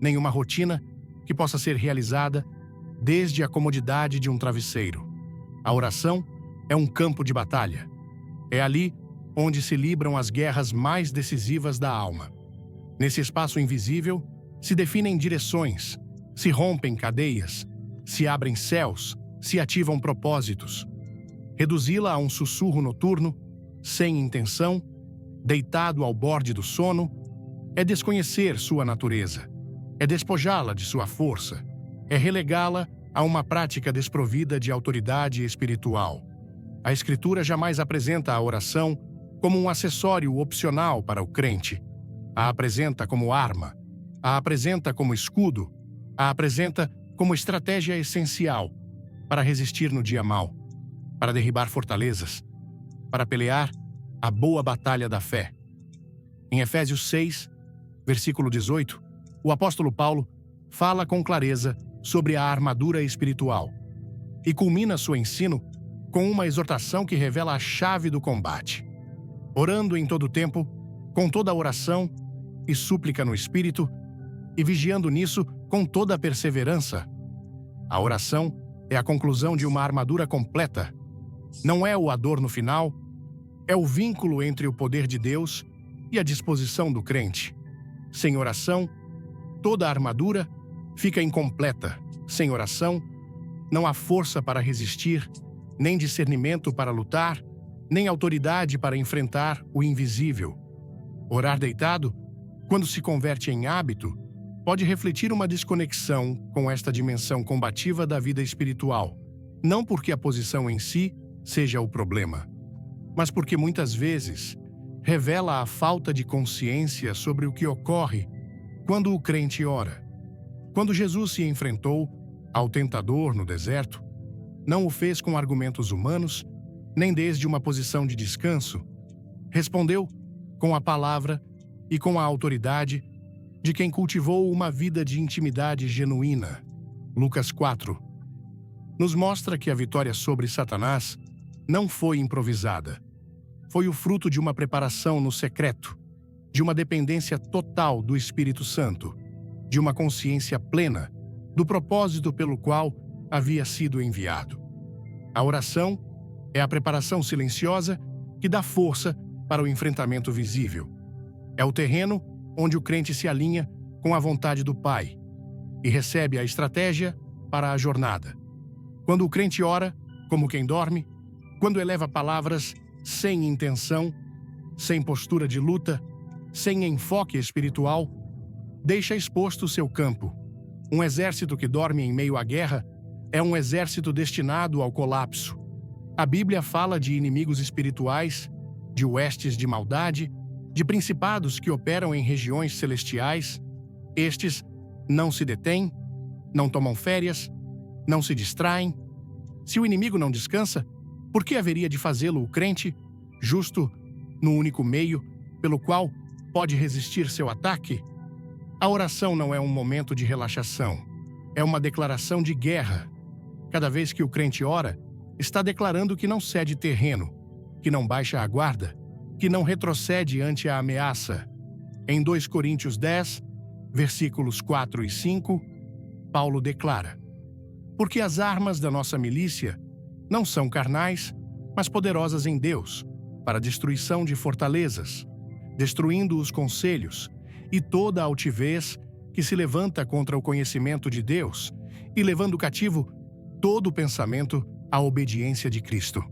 nem uma rotina que possa ser realizada desde a comodidade de um travesseiro. A oração é um campo de batalha. É ali onde se libram as guerras mais decisivas da alma. Nesse espaço invisível, se definem direções, se rompem cadeias, se abrem céus, se ativam propósitos. Reduzi-la a um sussurro noturno, sem intenção, deitado ao borde do sono, é desconhecer sua natureza, é despojá-la de sua força, é relegá-la a uma prática desprovida de autoridade espiritual. A Escritura jamais apresenta a oração como um acessório opcional para o crente. A apresenta como arma, a apresenta como escudo, a apresenta como estratégia essencial para resistir no dia mau, para derribar fortalezas, para pelear a boa batalha da fé. Em Efésios 6, versículo 18, o apóstolo Paulo fala com clareza sobre a armadura espiritual e culmina seu ensino com uma exortação que revela a chave do combate. Orando em todo tempo, com toda oração e súplica no Espírito, e vigiando nisso com toda a perseverança. A oração é a conclusão de uma armadura completa. Não é o adorno final, é o vínculo entre o poder de Deus e a disposição do crente. Sem oração, toda a armadura fica incompleta. Sem oração, não há força para resistir, nem discernimento para lutar, nem autoridade para enfrentar o invisível. Orar deitado, quando se converte em hábito, pode refletir uma desconexão com esta dimensão combativa da vida espiritual, não porque a posição em si seja o problema, mas porque muitas vezes revela a falta de consciência sobre o que ocorre quando o crente ora. Quando Jesus se enfrentou ao tentador no deserto, não o fez com argumentos humanos, nem desde uma posição de descanso. Respondeu com a palavra e com a autoridade de quem cultivou uma vida de intimidade genuína. Lucas 4 nos mostra que a vitória sobre Satanás não foi improvisada. Foi o fruto de uma preparação no secreto, de uma dependência total do Espírito Santo, de uma consciência plena do propósito pelo qual havia sido enviado. A oração é a preparação silenciosa que dá força para o enfrentamento visível. É o terreno onde o crente se alinha com a vontade do Pai e recebe a estratégia para a jornada. Quando o crente ora, como quem dorme, quando eleva palavras sem intenção, sem postura de luta, sem enfoque espiritual, deixa exposto seu campo. Um exército que dorme em meio à guerra é um exército destinado ao colapso. A Bíblia fala de inimigos espirituais, de huestes de maldade, de principados que operam em regiões celestiais. Estes não se detêm, não tomam férias, não se distraem. Se o inimigo não descansa, por que haveria de fazê-lo o crente, justo no único meio pelo qual pode resistir seu ataque? A oração não é um momento de relaxação, é uma declaração de guerra. Cada vez que o crente ora, está declarando que não cede terreno, que não baixa a guarda, que não retrocede ante a ameaça. Em 2 Coríntios 10, versículos 4 e 5, Paulo declara: porque as armas da nossa milícia não são carnais, mas poderosas em Deus, para a destruição de fortalezas, destruindo os conselhos e toda a altivez que se levanta contra o conhecimento de Deus e levando cativo todo o pensamento à obediência de Cristo.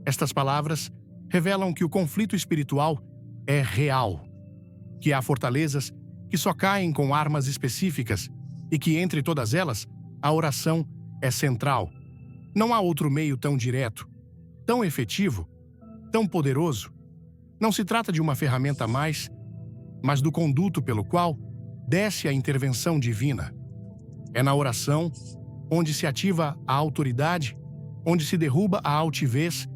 Estas palavras revelam que o conflito espiritual é real, que há fortalezas que só caem com armas específicas e que, entre todas elas, a oração é central. Não há outro meio tão direto, tão efetivo, tão poderoso. Não se trata de uma ferramenta a mais, mas do conduto pelo qual desce a intervenção divina. É na oração onde se ativa a autoridade, onde se derruba a altivez,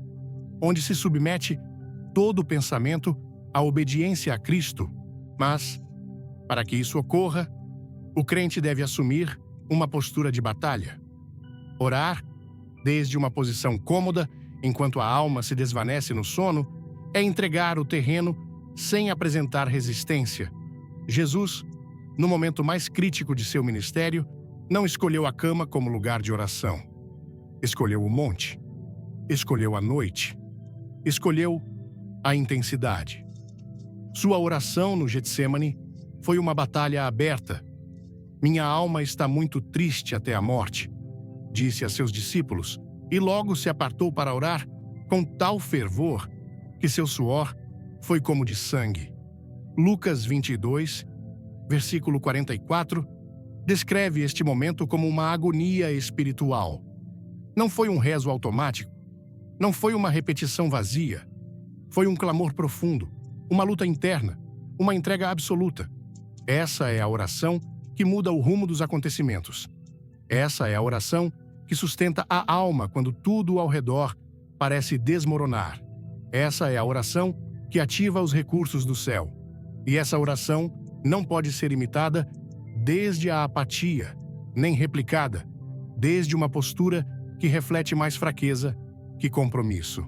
onde se submete todo o pensamento à obediência a Cristo. Mas, para que isso ocorra, o crente deve assumir uma postura de batalha. Orar, desde uma posição cômoda, enquanto a alma se desvanece no sono, é entregar o terreno sem apresentar resistência. Jesus, no momento mais crítico de seu ministério, não escolheu a cama como lugar de oração. Escolheu o monte. Escolheu a noite. Escolheu a intensidade. Sua oração no Getsêmani foi uma batalha aberta. Minha alma está muito triste até a morte, disse a seus discípulos, e logo se apartou para orar com tal fervor que seu suor foi como de sangue. Lucas 22, versículo 44, descreve este momento como uma agonia espiritual. Não foi um rezo automático, não foi uma repetição vazia, foi um clamor profundo, uma luta interna, uma entrega absoluta. Essa é a oração que muda o rumo dos acontecimentos. Essa é a oração que sustenta a alma quando tudo ao redor parece desmoronar. Essa é a oração que ativa os recursos do céu. E essa oração não pode ser imitada desde a apatia, nem replicada, desde uma postura que reflete mais fraqueza que compromisso.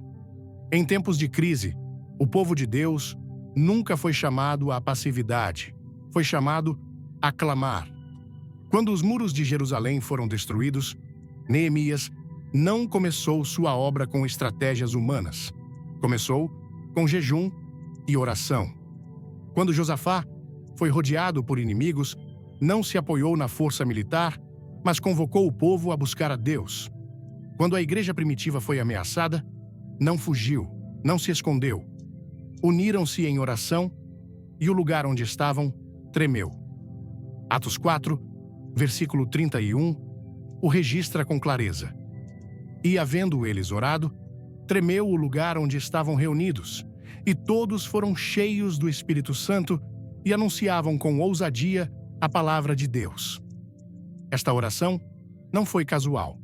Em tempos de crise, o povo de Deus nunca foi chamado à passividade, foi chamado a clamar. Quando os muros de Jerusalém foram destruídos, Neemias não começou sua obra com estratégias humanas. Começou com jejum e oração. Quando Josafá foi rodeado por inimigos, não se apoiou na força militar, mas convocou o povo a buscar a Deus. Quando a igreja primitiva foi ameaçada, não fugiu, não se escondeu. Uniram-se em oração e o lugar onde estavam tremeu. Atos 4, versículo 31, o registra com clareza. E, havendo eles orado, tremeu o lugar onde estavam reunidos, e todos foram cheios do Espírito Santo e anunciavam com ousadia a palavra de Deus. Esta oração não foi casual.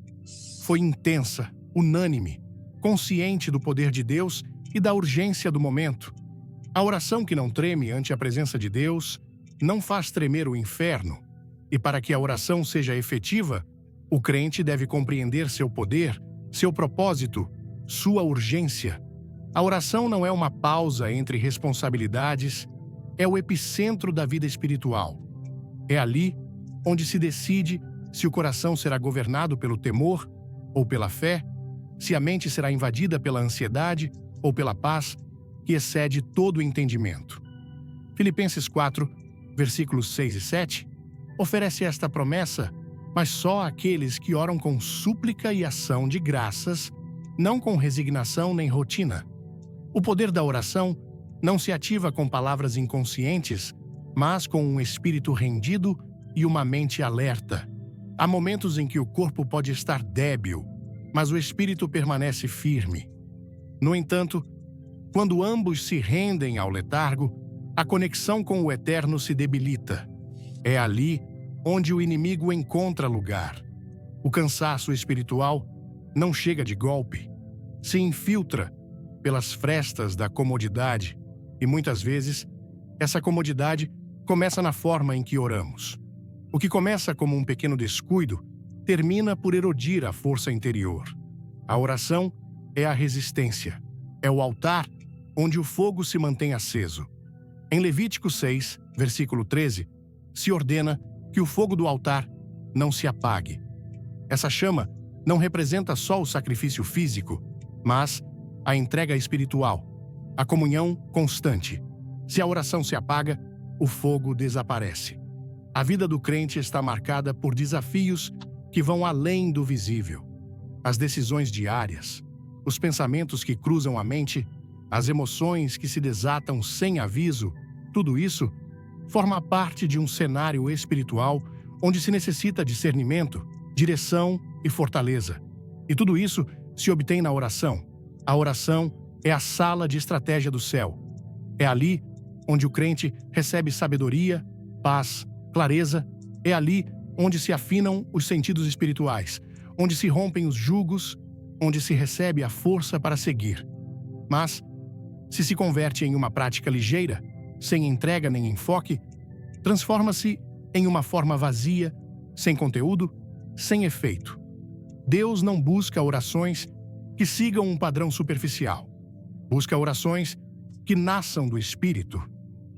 Foi intensa, unânime, consciente do poder de Deus e da urgência do momento. A oração que não treme ante a presença de Deus não faz tremer o inferno. E para que a oração seja efetiva, o crente deve compreender seu poder, seu propósito, sua urgência. A oração não é uma pausa entre responsabilidades, é o epicentro da vida espiritual. É ali onde se decide se o coração será governado pelo temor ou pela fé, se a mente será invadida pela ansiedade ou pela paz que excede todo o entendimento. Filipenses 4, versículos 6 e 7, oferece esta promessa, mas só àqueles que oram com súplica e ação de graças, não com resignação nem rotina. O poder da oração não se ativa com palavras inconscientes, mas com um espírito rendido e uma mente alerta. Há momentos em que o corpo pode estar débil, mas o espírito permanece firme. No entanto, quando ambos se rendem ao letargo, a conexão com o eterno se debilita. É ali onde o inimigo encontra lugar. O cansaço espiritual não chega de golpe, se infiltra pelas frestas da comodidade e muitas vezes essa comodidade começa na forma em que oramos. O que começa como um pequeno descuido termina por erodir a força interior. A oração é a resistência, é o altar onde o fogo se mantém aceso. Em Levítico 6, versículo 13, se ordena que o fogo do altar não se apague. Essa chama não representa só o sacrifício físico, mas a entrega espiritual, a comunhão constante. Se a oração se apaga, o fogo desaparece. A vida do crente está marcada por desafios que vão além do visível. As decisões diárias, os pensamentos que cruzam a mente, as emoções que se desatam sem aviso, tudo isso forma parte de um cenário espiritual onde se necessita discernimento, direção e fortaleza. E tudo isso se obtém na oração. A oração é a sala de estratégia do céu. É ali onde o crente recebe sabedoria, paz, clareza. É ali onde se afinam os sentidos espirituais, onde se rompem os jugos, onde se recebe a força para seguir. Mas, se converte em uma prática ligeira, sem entrega nem enfoque, transforma-se em uma forma vazia, sem conteúdo, sem efeito. Deus não busca orações que sigam um padrão superficial. Busca orações que nasçam do Espírito,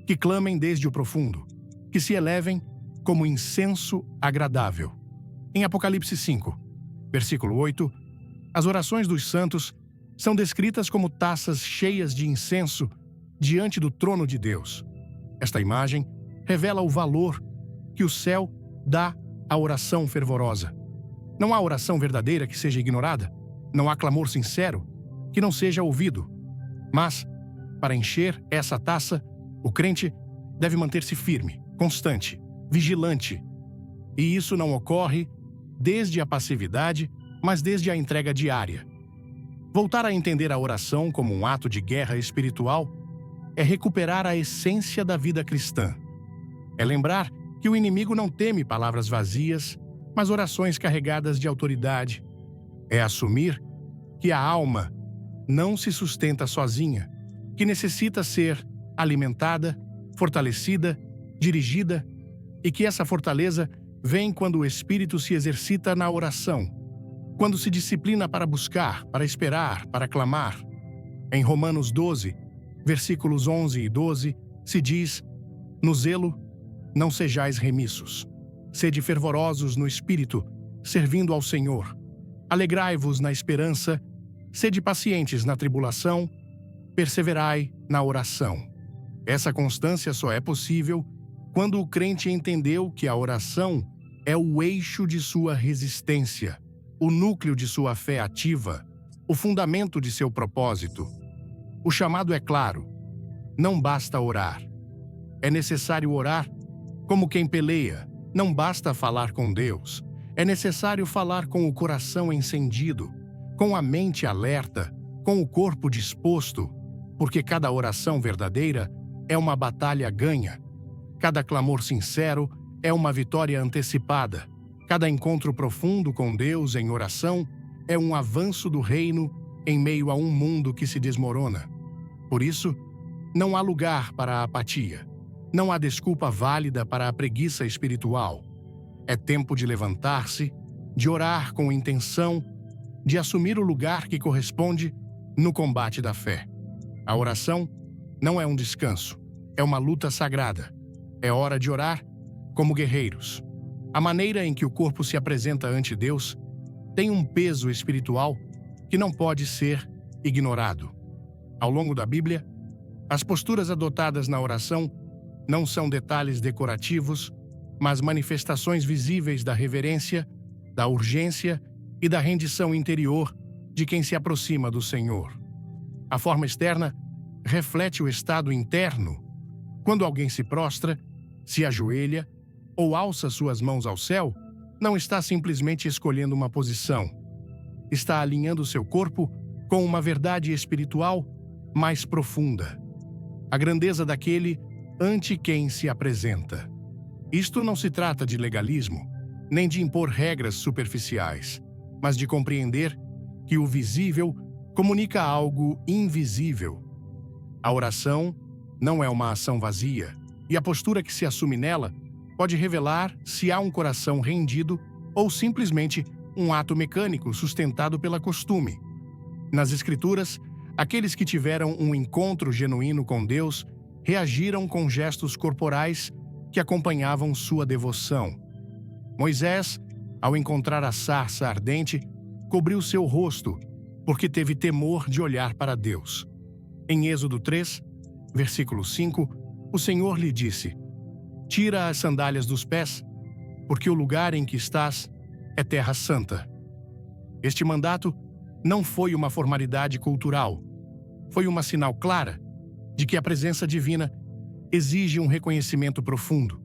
que clamem desde o profundo, que se elevem como incenso agradável. Em Apocalipse 5, versículo 8, as orações dos santos são descritas como taças cheias de incenso diante do trono de Deus. Esta imagem revela o valor que o céu dá à oração fervorosa. Não há oração verdadeira que seja ignorada, não há clamor sincero que não seja ouvido. Mas, para encher essa taça, o crente deve manter-se firme, constante, vigilante. E isso não ocorre desde a passividade, mas desde a entrega diária. Voltar a entender a oração como um ato de guerra espiritual é recuperar a essência da vida cristã. É lembrar que o inimigo não teme palavras vazias, mas orações carregadas de autoridade. É assumir que a alma não se sustenta sozinha, que necessita ser alimentada, fortalecida, dirigida, e que essa fortaleza vem quando o espírito se exercita na oração, quando se disciplina para buscar, para esperar, para clamar. Em Romanos 12, versículos 11 e 12, se diz: no zelo, não sejais remissos. Sede fervorosos no espírito, servindo ao Senhor. Alegrai-vos na esperança, sede pacientes na tribulação, perseverai na oração. Essa constância só é possível quando o crente entendeu que a oração é o eixo de sua resistência, o núcleo de sua fé ativa, o fundamento de seu propósito. O chamado é claro: não basta orar. É necessário orar como quem peleia. Não basta falar com Deus. É necessário falar com o coração encendido, com a mente alerta, com o corpo disposto, porque cada oração verdadeira é uma batalha ganha. Cada clamor sincero é uma vitória antecipada. Cada encontro profundo com Deus em oração é um avanço do reino em meio a um mundo que se desmorona. Por isso, não há lugar para a apatia. Não há desculpa válida para a preguiça espiritual. É tempo de levantar-se, de orar com intenção, de assumir o lugar que corresponde no combate da fé. A oração não é um descanso, é uma luta sagrada. É hora de orar como guerreiros. A maneira em que o corpo se apresenta ante Deus tem um peso espiritual que não pode ser ignorado. Ao longo da Bíblia, as posturas adotadas na oração não são detalhes decorativos, mas manifestações visíveis da reverência, da urgência e da rendição interior de quem se aproxima do Senhor. A forma externa reflete o estado interno. Quando alguém se prostra, se ajoelha ou alça suas mãos ao céu, não está simplesmente escolhendo uma posição. está alinhando seu corpo com uma verdade espiritual mais profunda, a grandeza daquele ante quem se apresenta. Isto não se trata de legalismo, nem de impor regras superficiais, mas de compreender que o visível comunica algo invisível. A oração não é uma ação vazia, e a postura que se assume nela pode revelar se há um coração rendido ou simplesmente um ato mecânico sustentado pela costume. Nas Escrituras, aqueles que tiveram um encontro genuíno com Deus reagiram com gestos corporais que acompanhavam sua devoção. Moisés, ao encontrar a sarça ardente, cobriu seu rosto, porque teve temor de olhar para Deus. Em Êxodo 3, versículo 5, o Senhor lhe disse: "Tira as sandálias dos pés, porque o lugar em que estás é terra santa." Este mandato não foi uma formalidade cultural, foi uma sinal clara de que a presença divina exige um reconhecimento profundo,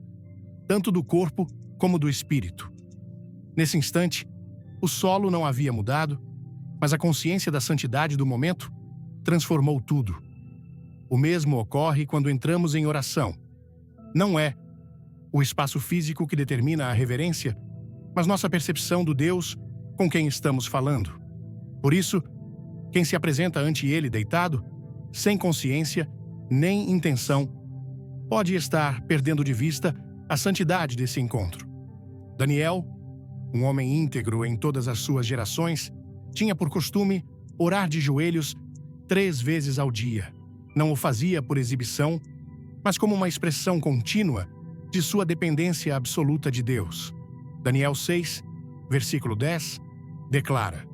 tanto do corpo como do espírito. Nesse instante, o solo não havia mudado, mas a consciência da santidade do momento transformou tudo. O mesmo ocorre quando entramos em oração. Não é o espaço físico que determina a reverência, mas nossa percepção do Deus com quem estamos falando. Por isso, quem se apresenta ante ele deitado, sem consciência nem intenção, pode estar perdendo de vista a santidade desse encontro. Daniel, um homem íntegro em todas as suas gerações, tinha por costume orar de joelhos 3 vezes ao dia. Não o fazia por exibição, mas como uma expressão contínua de sua dependência absoluta de Deus. Daniel 6, versículo 10, declara: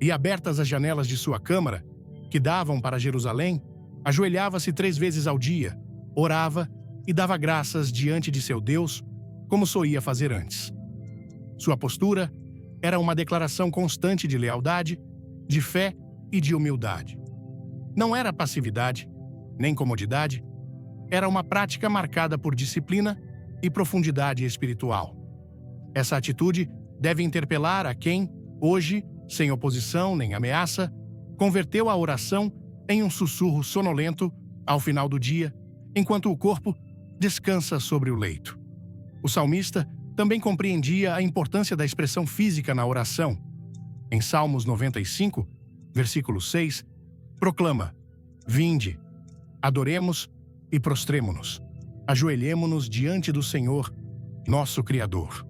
"E abertas as janelas de sua câmara, que davam para Jerusalém, ajoelhava-se 3 vezes ao dia, orava e dava graças diante de seu Deus, como solia fazer antes." Sua postura era uma declaração constante de lealdade, de fé e de humildade. Não era passividade, nem comodidade, era uma prática marcada por disciplina e profundidade espiritual. Essa atitude deve interpelar a quem, hoje, sem oposição nem ameaça, converteu a oração em um sussurro sonolento ao final do dia, enquanto o corpo descansa sobre o leito. O salmista também compreendia a importância da expressão física na oração. Em Salmos 95, versículo 6, proclama: "Vinde, adoremos e prostremo-nos, ajoelhemo-nos diante do Senhor, nosso Criador."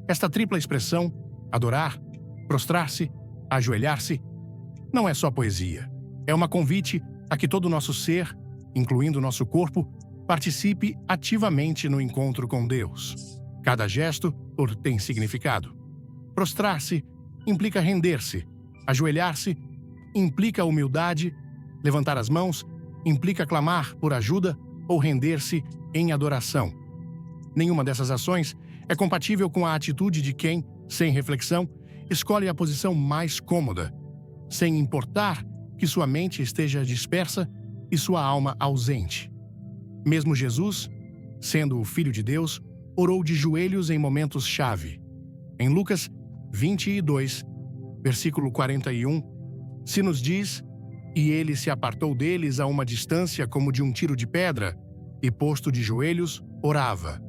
Esta tripla expressão, adorar, prostrar-se, ajoelhar-se, não é só poesia. É uma convite a que todo o nosso ser, incluindo nosso corpo, participe ativamente no encontro com Deus. Cada gesto tem significado. Prostrar-se implica render-se. Ajoelhar-se implica humildade. Levantar as mãos implica clamar por ajuda ou render-se em adoração. Nenhuma dessas ações é compatível com a atitude de quem, sem reflexão, escolhe a posição mais cômoda, sem importar que sua mente esteja dispersa e sua alma ausente. Mesmo Jesus, sendo o Filho de Deus, orou de joelhos em momentos-chave. Em Lucas 22, versículo 41, se nos diz: "E ele se apartou deles a uma distância como de um tiro de pedra, e posto de joelhos, orava."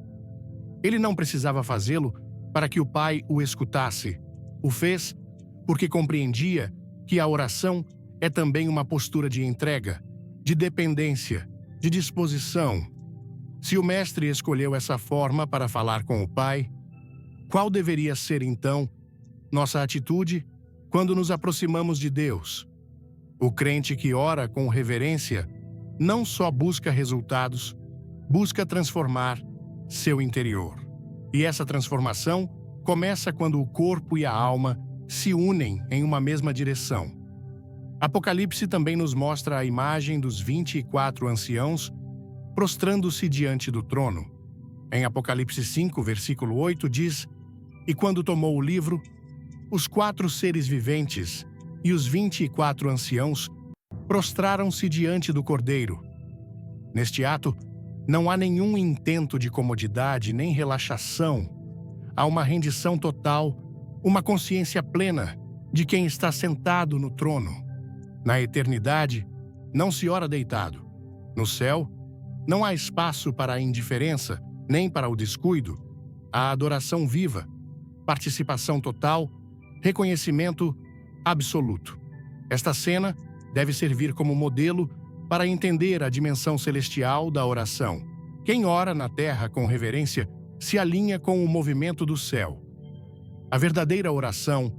Ele não precisava fazê-lo para que o Pai o escutasse. O fez porque compreendia que a oração é também uma postura de entrega, de dependência, de disposição. Se o Mestre escolheu essa forma para falar com o Pai, qual deveria ser, então, nossa atitude quando nos aproximamos de Deus? O crente que ora com reverência não só busca resultados, busca transformar seu interior. E essa transformação começa quando o corpo e a alma se unem em uma mesma direção. Apocalipse também nos mostra a imagem dos 24 anciãos prostrando-se diante do trono. Em Apocalipse 5, versículo 8, diz: "E quando tomou o livro, os 4 seres viventes e os 24 anciãos prostraram-se diante do Cordeiro." Neste ato, não há nenhum intento de comodidade nem relaxação. Há uma rendição total, uma consciência plena de quem está sentado no trono. Na eternidade, não se ora deitado. No céu, não há espaço para a indiferença, nem para o descuido. Há adoração viva, participação total, reconhecimento absoluto. Esta cena deve servir como modelo para entender a dimensão celestial da oração. Quem ora na terra com reverência se alinha com o movimento do céu. A verdadeira oração,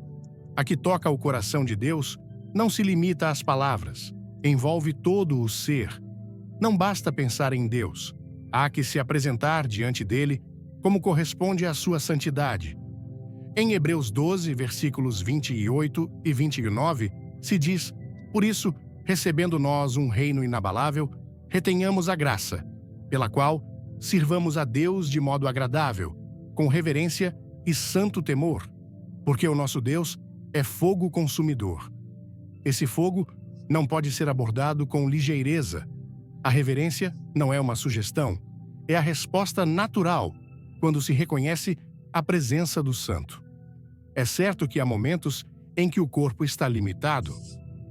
a que toca o coração de Deus, não se limita às palavras, envolve todo o ser. Não basta pensar em Deus, há que se apresentar diante dele como corresponde à sua santidade. Em Hebreus 12, versículos 28 e 29, se diz: por isso, recebendo nós um reino inabalável, retenhamos a graça, pela qual sirvamos a Deus de modo agradável, com reverência e santo temor, porque o nosso Deus é fogo consumidor. Esse fogo não pode ser abordado com ligeireza. A reverência não é uma sugestão, é a resposta natural quando se reconhece a presença do Santo. É certo que há momentos em que o corpo está limitado.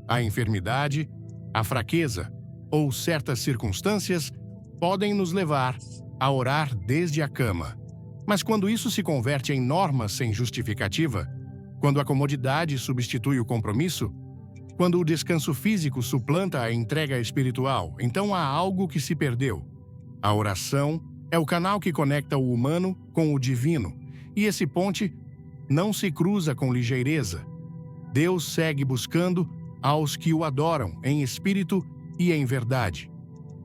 A enfermidade, a fraqueza ou certas circunstâncias podem nos levar a orar desde a cama. Mas quando isso se converte em norma sem justificativa, quando a comodidade substitui o compromisso, quando o descanso físico suplanta a entrega espiritual, então há algo que se perdeu. A oração é o canal que conecta o humano com o divino, e esse ponte não se cruza com ligeireza. Deus segue buscando aos que o adoram em espírito e em verdade.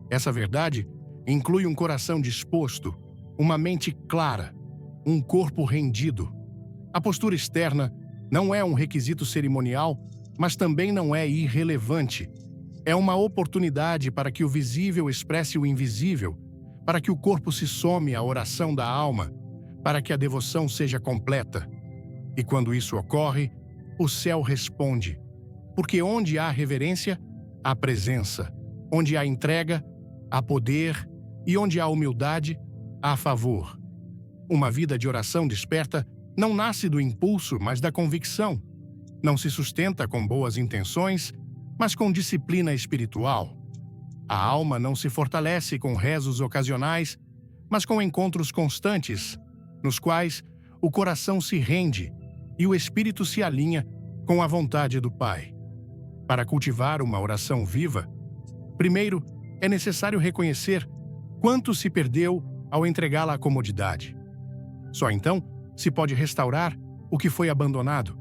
Essa verdade inclui um coração disposto, uma mente clara, um corpo rendido. A postura externa não é um requisito cerimonial, mas também não é irrelevante. É uma oportunidade para que o visível expresse o invisível, para que o corpo se some à oração da alma, para que a devoção seja completa. E quando isso ocorre, o céu responde. Porque onde há reverência, há presença. Onde há entrega, há poder. E onde há humildade, há favor. Uma vida de oração desperta não nasce do impulso, mas da convicção. Não se sustenta com boas intenções, mas com disciplina espiritual. A alma não se fortalece com rezos ocasionais, mas com encontros constantes, nos quais o coração se rende e o espírito se alinha com a vontade do Pai. Para cultivar uma oração viva, primeiro é necessário reconhecer quanto se perdeu ao entregá-la à comodidade. Só então se pode restaurar o que foi abandonado.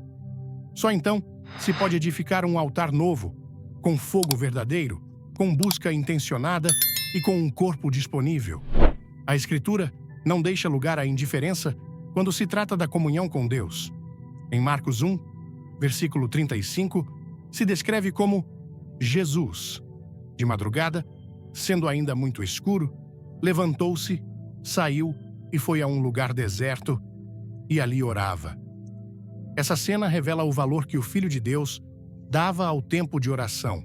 Só então se pode edificar um altar novo, com fogo verdadeiro, com busca intencionada e com um corpo disponível. A Escritura não deixa lugar à indiferença quando se trata da comunhão com Deus. Em Marcos 1, versículo 35, se descreve como Jesus. De madrugada, sendo ainda muito escuro, levantou-se, saiu e foi a um lugar deserto e ali orava. Essa cena revela o valor que o Filho de Deus dava ao tempo de oração.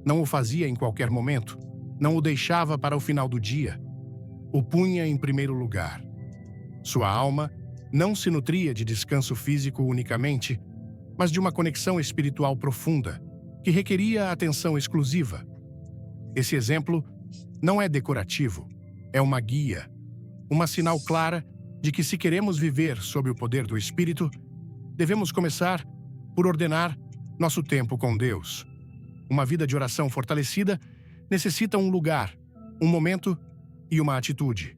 Não o fazia em qualquer momento, não o deixava para o final do dia. O punha em primeiro lugar. Sua alma não se nutria de descanso físico unicamente, mas de uma conexão espiritual profunda, que requeria atenção exclusiva. Esse exemplo não é decorativo, é uma guia, uma sinal clara de que se queremos viver sob o poder do Espírito, devemos começar por ordenar nosso tempo com Deus. Uma vida de oração fortalecida necessita um lugar, um momento e uma atitude.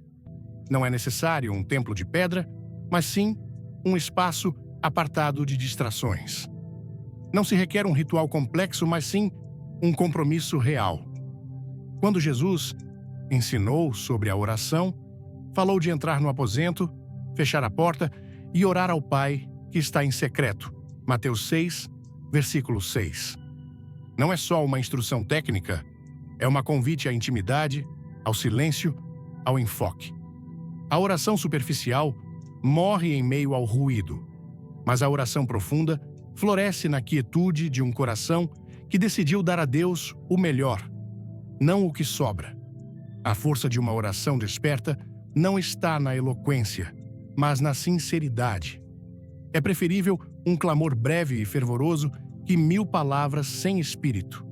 Não é necessário um templo de pedra, mas sim um espaço apartado de distrações. Não se requer um ritual complexo, mas sim um compromisso real. Quando Jesus ensinou sobre a oração, falou de entrar no aposento, fechar a porta e orar ao Pai que está em secreto. Mateus 6, versículo 6. Não é só uma instrução técnica, é uma convite à intimidade, ao silêncio, ao enfoque. A oração superficial morre em meio ao ruído, mas a oração profunda floresce na quietude de um coração que decidiu dar a Deus o melhor, não o que sobra. A força de uma oração desperta não está na eloquência, mas na sinceridade. É preferível um clamor breve e fervoroso que 1000 palavras sem espírito.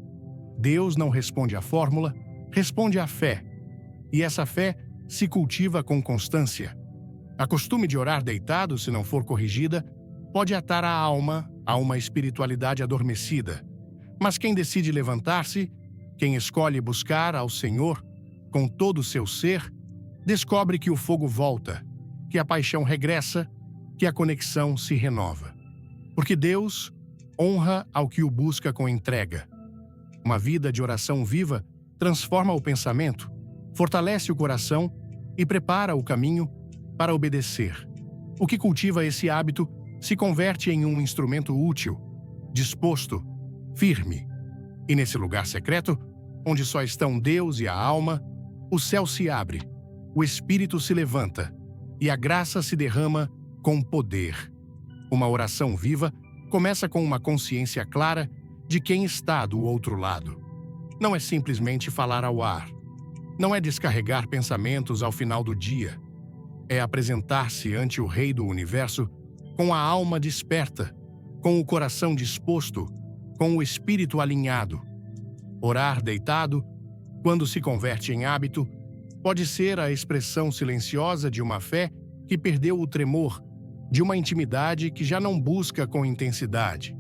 Deus não responde à fórmula, responde à fé. E essa fé se cultiva com constância. A costume de orar deitado, se não for corrigida, pode atar a alma a uma espiritualidade adormecida. Mas quem decide levantar-se, quem escolhe buscar ao Senhor com todo o seu ser, descobre que o fogo volta, que a paixão regressa, que a conexão se renova. Porque Deus honra ao que o busca com entrega. Uma vida de oração viva transforma o pensamento, fortalece o coração e prepara o caminho para obedecer. O que cultiva esse hábito se converte em um instrumento útil, disposto, firme. E nesse lugar secreto, onde só estão Deus e a alma, o céu se abre, o espírito se levanta e a graça se derrama com poder. Uma oração viva começa com uma consciência clara de quem está do outro lado. Não é simplesmente falar ao ar. Não é descarregar pensamentos ao final do dia. É apresentar-se ante o Rei do Universo com a alma desperta, com o coração disposto, com o espírito alinhado. Orar deitado, quando se converte em hábito, pode ser a expressão silenciosa de uma fé que perdeu o tremor, de uma intimidade que já não busca com intensidade.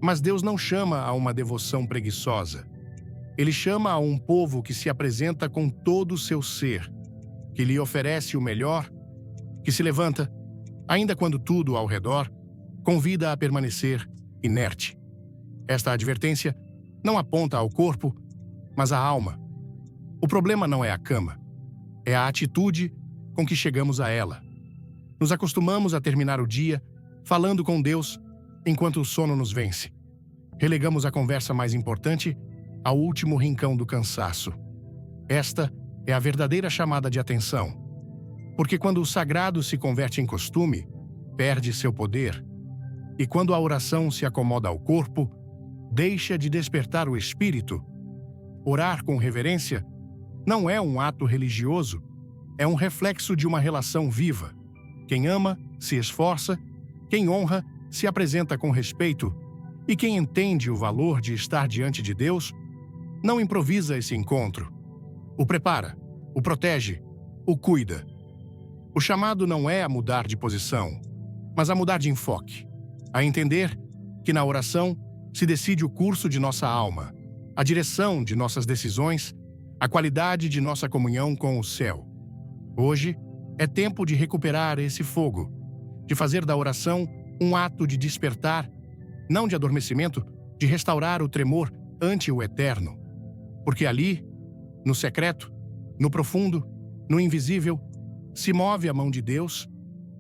Mas Deus não chama a uma devoção preguiçosa. Ele chama a um povo que se apresenta com todo o seu ser, que lhe oferece o melhor, que se levanta, ainda quando tudo ao redor convida a permanecer inerte. Esta advertência não aponta ao corpo, mas à alma. O problema não é a cama, é a atitude com que chegamos a ela. Nos acostumamos a terminar o dia falando com Deus enquanto o sono nos vence. Relegamos a conversa mais importante ao último rincão do cansaço. Esta é a verdadeira chamada de atenção. Porque quando o sagrado se converte em costume, perde seu poder. E quando a oração se acomoda ao corpo, deixa de despertar o espírito. Orar com reverência não é um ato religioso, é um reflexo de uma relação viva. Quem ama, se esforça, quem honra, se apresenta com respeito, e quem entende o valor de estar diante de Deus, não improvisa esse encontro. O prepara, o protege, o cuida. O chamado não é a mudar de posição, mas a mudar de enfoque, a entender que na oração se decide o curso de nossa alma, a direção de nossas decisões, a qualidade de nossa comunhão com o céu. Hoje é tempo de recuperar esse fogo, de fazer da oração um ato de despertar, não de adormecimento, de restaurar o tremor ante o eterno. Porque ali, no secreto, no profundo, no invisível, se move a mão de Deus,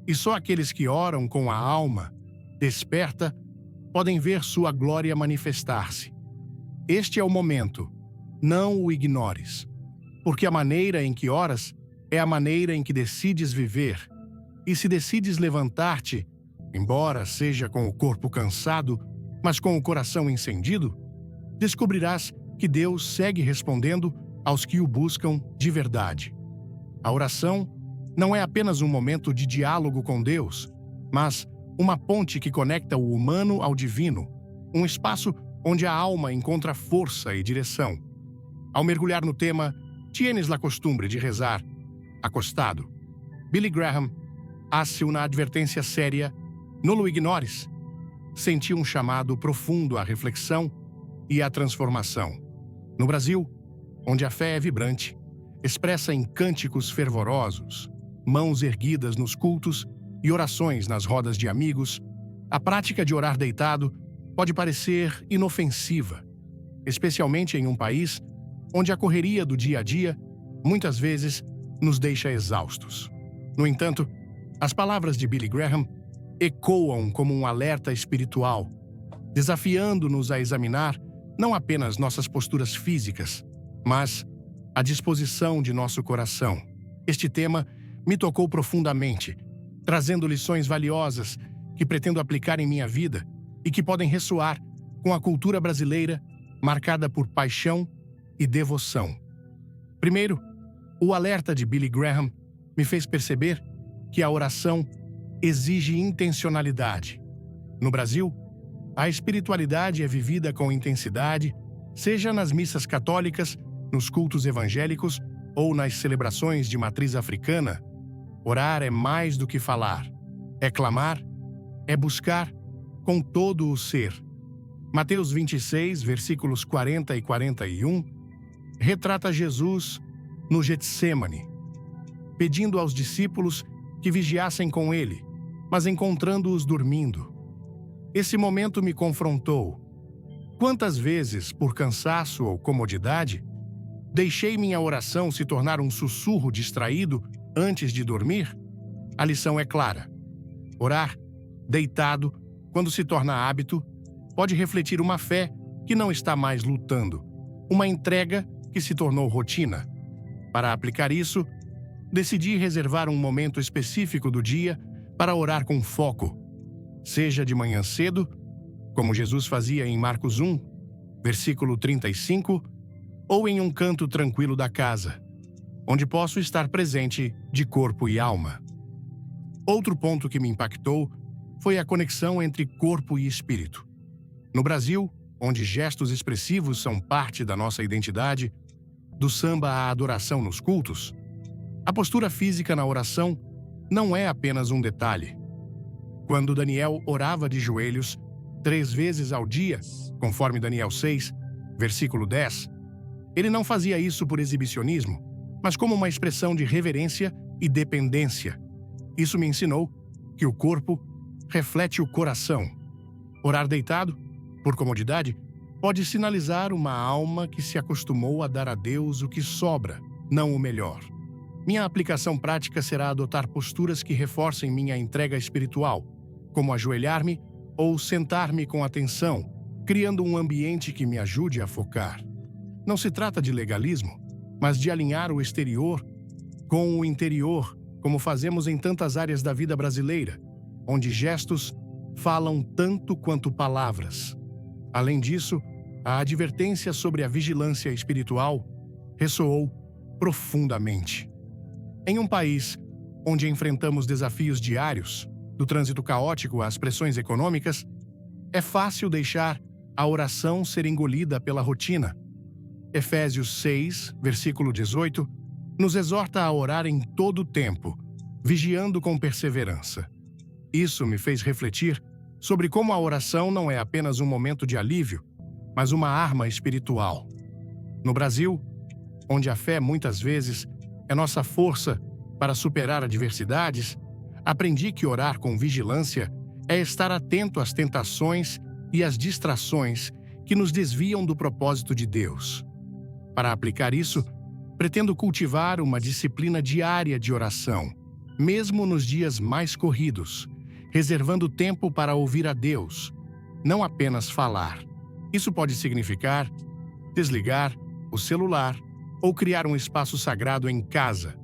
e só aqueles que oram com a alma desperta podem ver sua glória manifestar-se. Este é o momento, não o ignores, porque a maneira em que oras é a maneira em que decides viver, e se decides levantar-te, embora seja com o corpo cansado, mas com o coração incendido, descobrirás que Deus segue respondendo aos que o buscam de verdade. A oração não é apenas um momento de diálogo com Deus, mas uma ponte que conecta o humano ao divino, um espaço onde a alma encontra força e direção. Ao mergulhar no tema, tienes la costumbre de rezar acostado. Billy Graham hace uma advertência séria, não lo ignores. Senti um chamado profundo à reflexão e à transformação. No Brasil, onde a fé é vibrante, expressa em cânticos fervorosos, mãos erguidas nos cultos e orações nas rodas de amigos, a prática de orar deitado pode parecer inofensiva, especialmente em um país onde a correria do dia a dia, muitas vezes, nos deixa exaustos. No entanto, as palavras de Billy Graham ecoam como um alerta espiritual, desafiando-nos a examinar não apenas nossas posturas físicas, mas a disposição de nosso coração. Este tema me tocou profundamente, trazendo lições valiosas que pretendo aplicar em minha vida e que podem ressoar com a cultura brasileira marcada por paixão e devoção. Primeiro, o alerta de Billy Graham me fez perceber que a oração exige intencionalidade. No Brasil, a espiritualidade é vivida com intensidade, seja nas missas católicas, nos cultos evangélicos ou nas celebrações de matriz africana. Orar é mais do que falar, é clamar, é buscar com todo o ser. Mateus 26, versículos 40 e 41, retrata Jesus no Getsêmani, pedindo aos discípulos que vigiassem com ele, mas encontrando-os dormindo. Esse momento me confrontou. Quantas vezes, por cansaço ou comodidade, deixei minha oração se tornar um sussurro distraído antes de dormir? A lição é clara. Orar, deitado, quando se torna hábito, pode refletir uma fé que não está mais lutando, uma entrega que se tornou rotina. Para aplicar isso, decidi reservar um momento específico do dia para orar com foco, seja de manhã cedo, como Jesus fazia em Marcos 1, versículo 35, ou em um canto tranquilo da casa, onde posso estar presente de corpo e alma. Outro ponto que me impactou foi a conexão entre corpo e espírito. No Brasil, onde gestos expressivos são parte da nossa identidade, do samba à adoração nos cultos, a postura física na oração não é apenas um detalhe. Quando Daniel orava de joelhos 3 vezes ao dia, conforme Daniel 6, versículo 10, ele não fazia isso por exibicionismo, mas como uma expressão de reverência e dependência. Isso me ensinou que o corpo reflete o coração. Orar deitado, por comodidade, pode sinalizar uma alma que se acostumou a dar a Deus o que sobra, não o melhor. Minha aplicação prática será adotar posturas que reforcem minha entrega espiritual, como ajoelhar-me ou sentar-me com atenção, criando um ambiente que me ajude a focar. Não se trata de legalismo, mas de alinhar o exterior com o interior, como fazemos em tantas áreas da vida brasileira, onde gestos falam tanto quanto palavras. Além disso, a advertência sobre a vigilância espiritual ressoou profundamente. Em um país onde enfrentamos desafios diários, do trânsito caótico às pressões econômicas, é fácil deixar a oração ser engolida pela rotina. Efésios 6, versículo 18, nos exorta a orar em todo o tempo, vigiando com perseverança. Isso me fez refletir sobre como a oração não é apenas um momento de alívio, mas uma arma espiritual. No Brasil, onde a fé muitas vezes é nossa força para superar adversidades, aprendi que orar com vigilância é estar atento às tentações e às distrações que nos desviam do propósito de Deus. Para aplicar isso, pretendo cultivar uma disciplina diária de oração, mesmo nos dias mais corridos, reservando tempo para ouvir a Deus, não apenas falar. Isso pode significar desligar o celular ou criar um espaço sagrado em casa,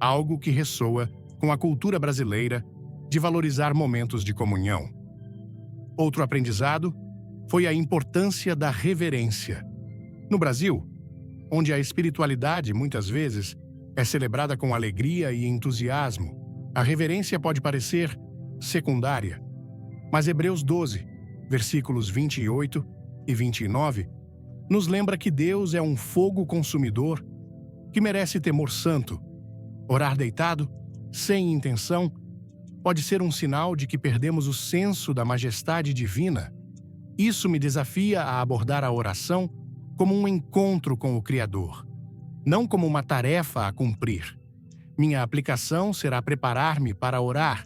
algo que ressoa com a cultura brasileira de valorizar momentos de comunhão. Outro aprendizado foi a importância da reverência. No Brasil, onde a espiritualidade muitas vezes é celebrada com alegria e entusiasmo, a reverência pode parecer secundária. Mas Hebreus 12, versículos 28 e 29, nos lembra que Deus é um fogo consumidor que merece temor santo. Orar deitado, sem intenção, pode ser um sinal de que perdemos o senso da majestade divina. Isso me desafia a abordar a oração como um encontro com o Criador, não como uma tarefa a cumprir. Minha aplicação será preparar-me para orar,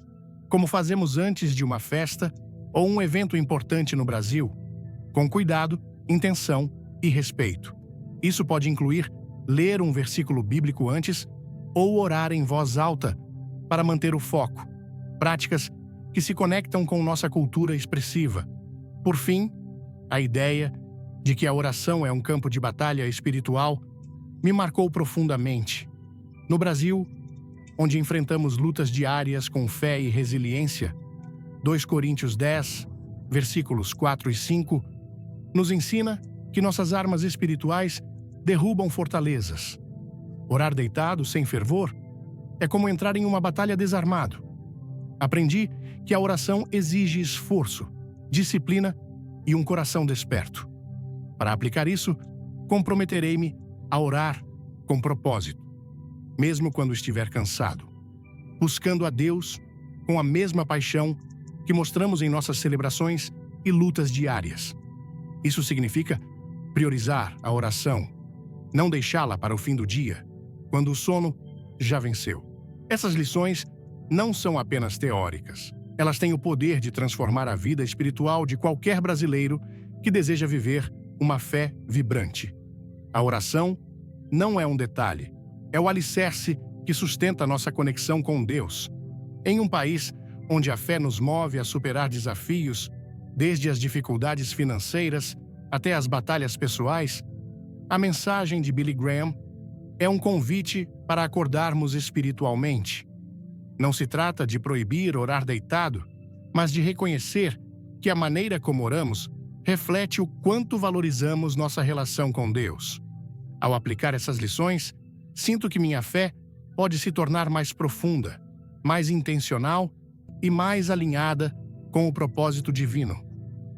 como fazemos antes de uma festa ou um evento importante no Brasil, com cuidado, intenção e respeito. Isso pode incluir ler um versículo bíblico antes ou orar em voz alta para manter o foco, práticas que se conectam com nossa cultura expressiva. Por fim, a ideia de que a oração é um campo de batalha espiritual me marcou profundamente. No Brasil, onde enfrentamos lutas diárias com fé e resiliência, 2 Coríntios 10, versículos 4 e 5, nos ensina que nossas armas espirituais derrubam fortalezas. Orar deitado, sem fervor, é como entrar em uma batalha desarmado. Aprendi que a oração exige esforço, disciplina e um coração desperto. Para aplicar isso, comprometerei-me a orar com propósito, mesmo quando estiver cansado, buscando a Deus com a mesma paixão que mostramos em nossas celebrações e lutas diárias. Isso significa priorizar a oração, não deixá-la para o fim do dia, quando o sono já venceu. Essas lições não são apenas teóricas. Elas têm o poder de transformar a vida espiritual de qualquer brasileiro que deseja viver uma fé vibrante. A oração não é um detalhe, é o alicerce que sustenta nossa conexão com Deus. Em um país onde a fé nos move a superar desafios, desde as dificuldades financeiras até as batalhas pessoais, a mensagem de Billy Graham é um convite para acordarmos espiritualmente. Não se trata de proibir orar deitado, mas de reconhecer que a maneira como oramos reflete o quanto valorizamos nossa relação com Deus. Ao aplicar essas lições, sinto que minha fé pode se tornar mais profunda, mais intencional e mais alinhada com o propósito divino,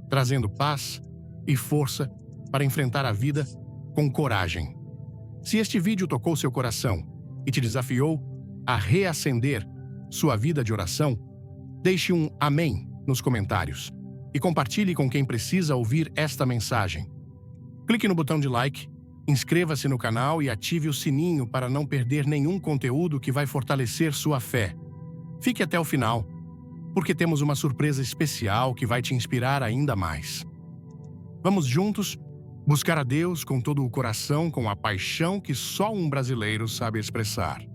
trazendo paz e força para enfrentar a vida com coragem. Se este vídeo tocou seu coração e te desafiou a reacender sua vida de oração, deixe um amém nos comentários e compartilhe com quem precisa ouvir esta mensagem. Clique no botão de like, inscreva-se no canal e ative o sininho para não perder nenhum conteúdo que vai fortalecer sua fé. Fique até o final, porque temos uma surpresa especial que vai te inspirar ainda mais. Vamos juntos buscar a Deus com todo o coração, com a paixão que só um brasileiro sabe expressar.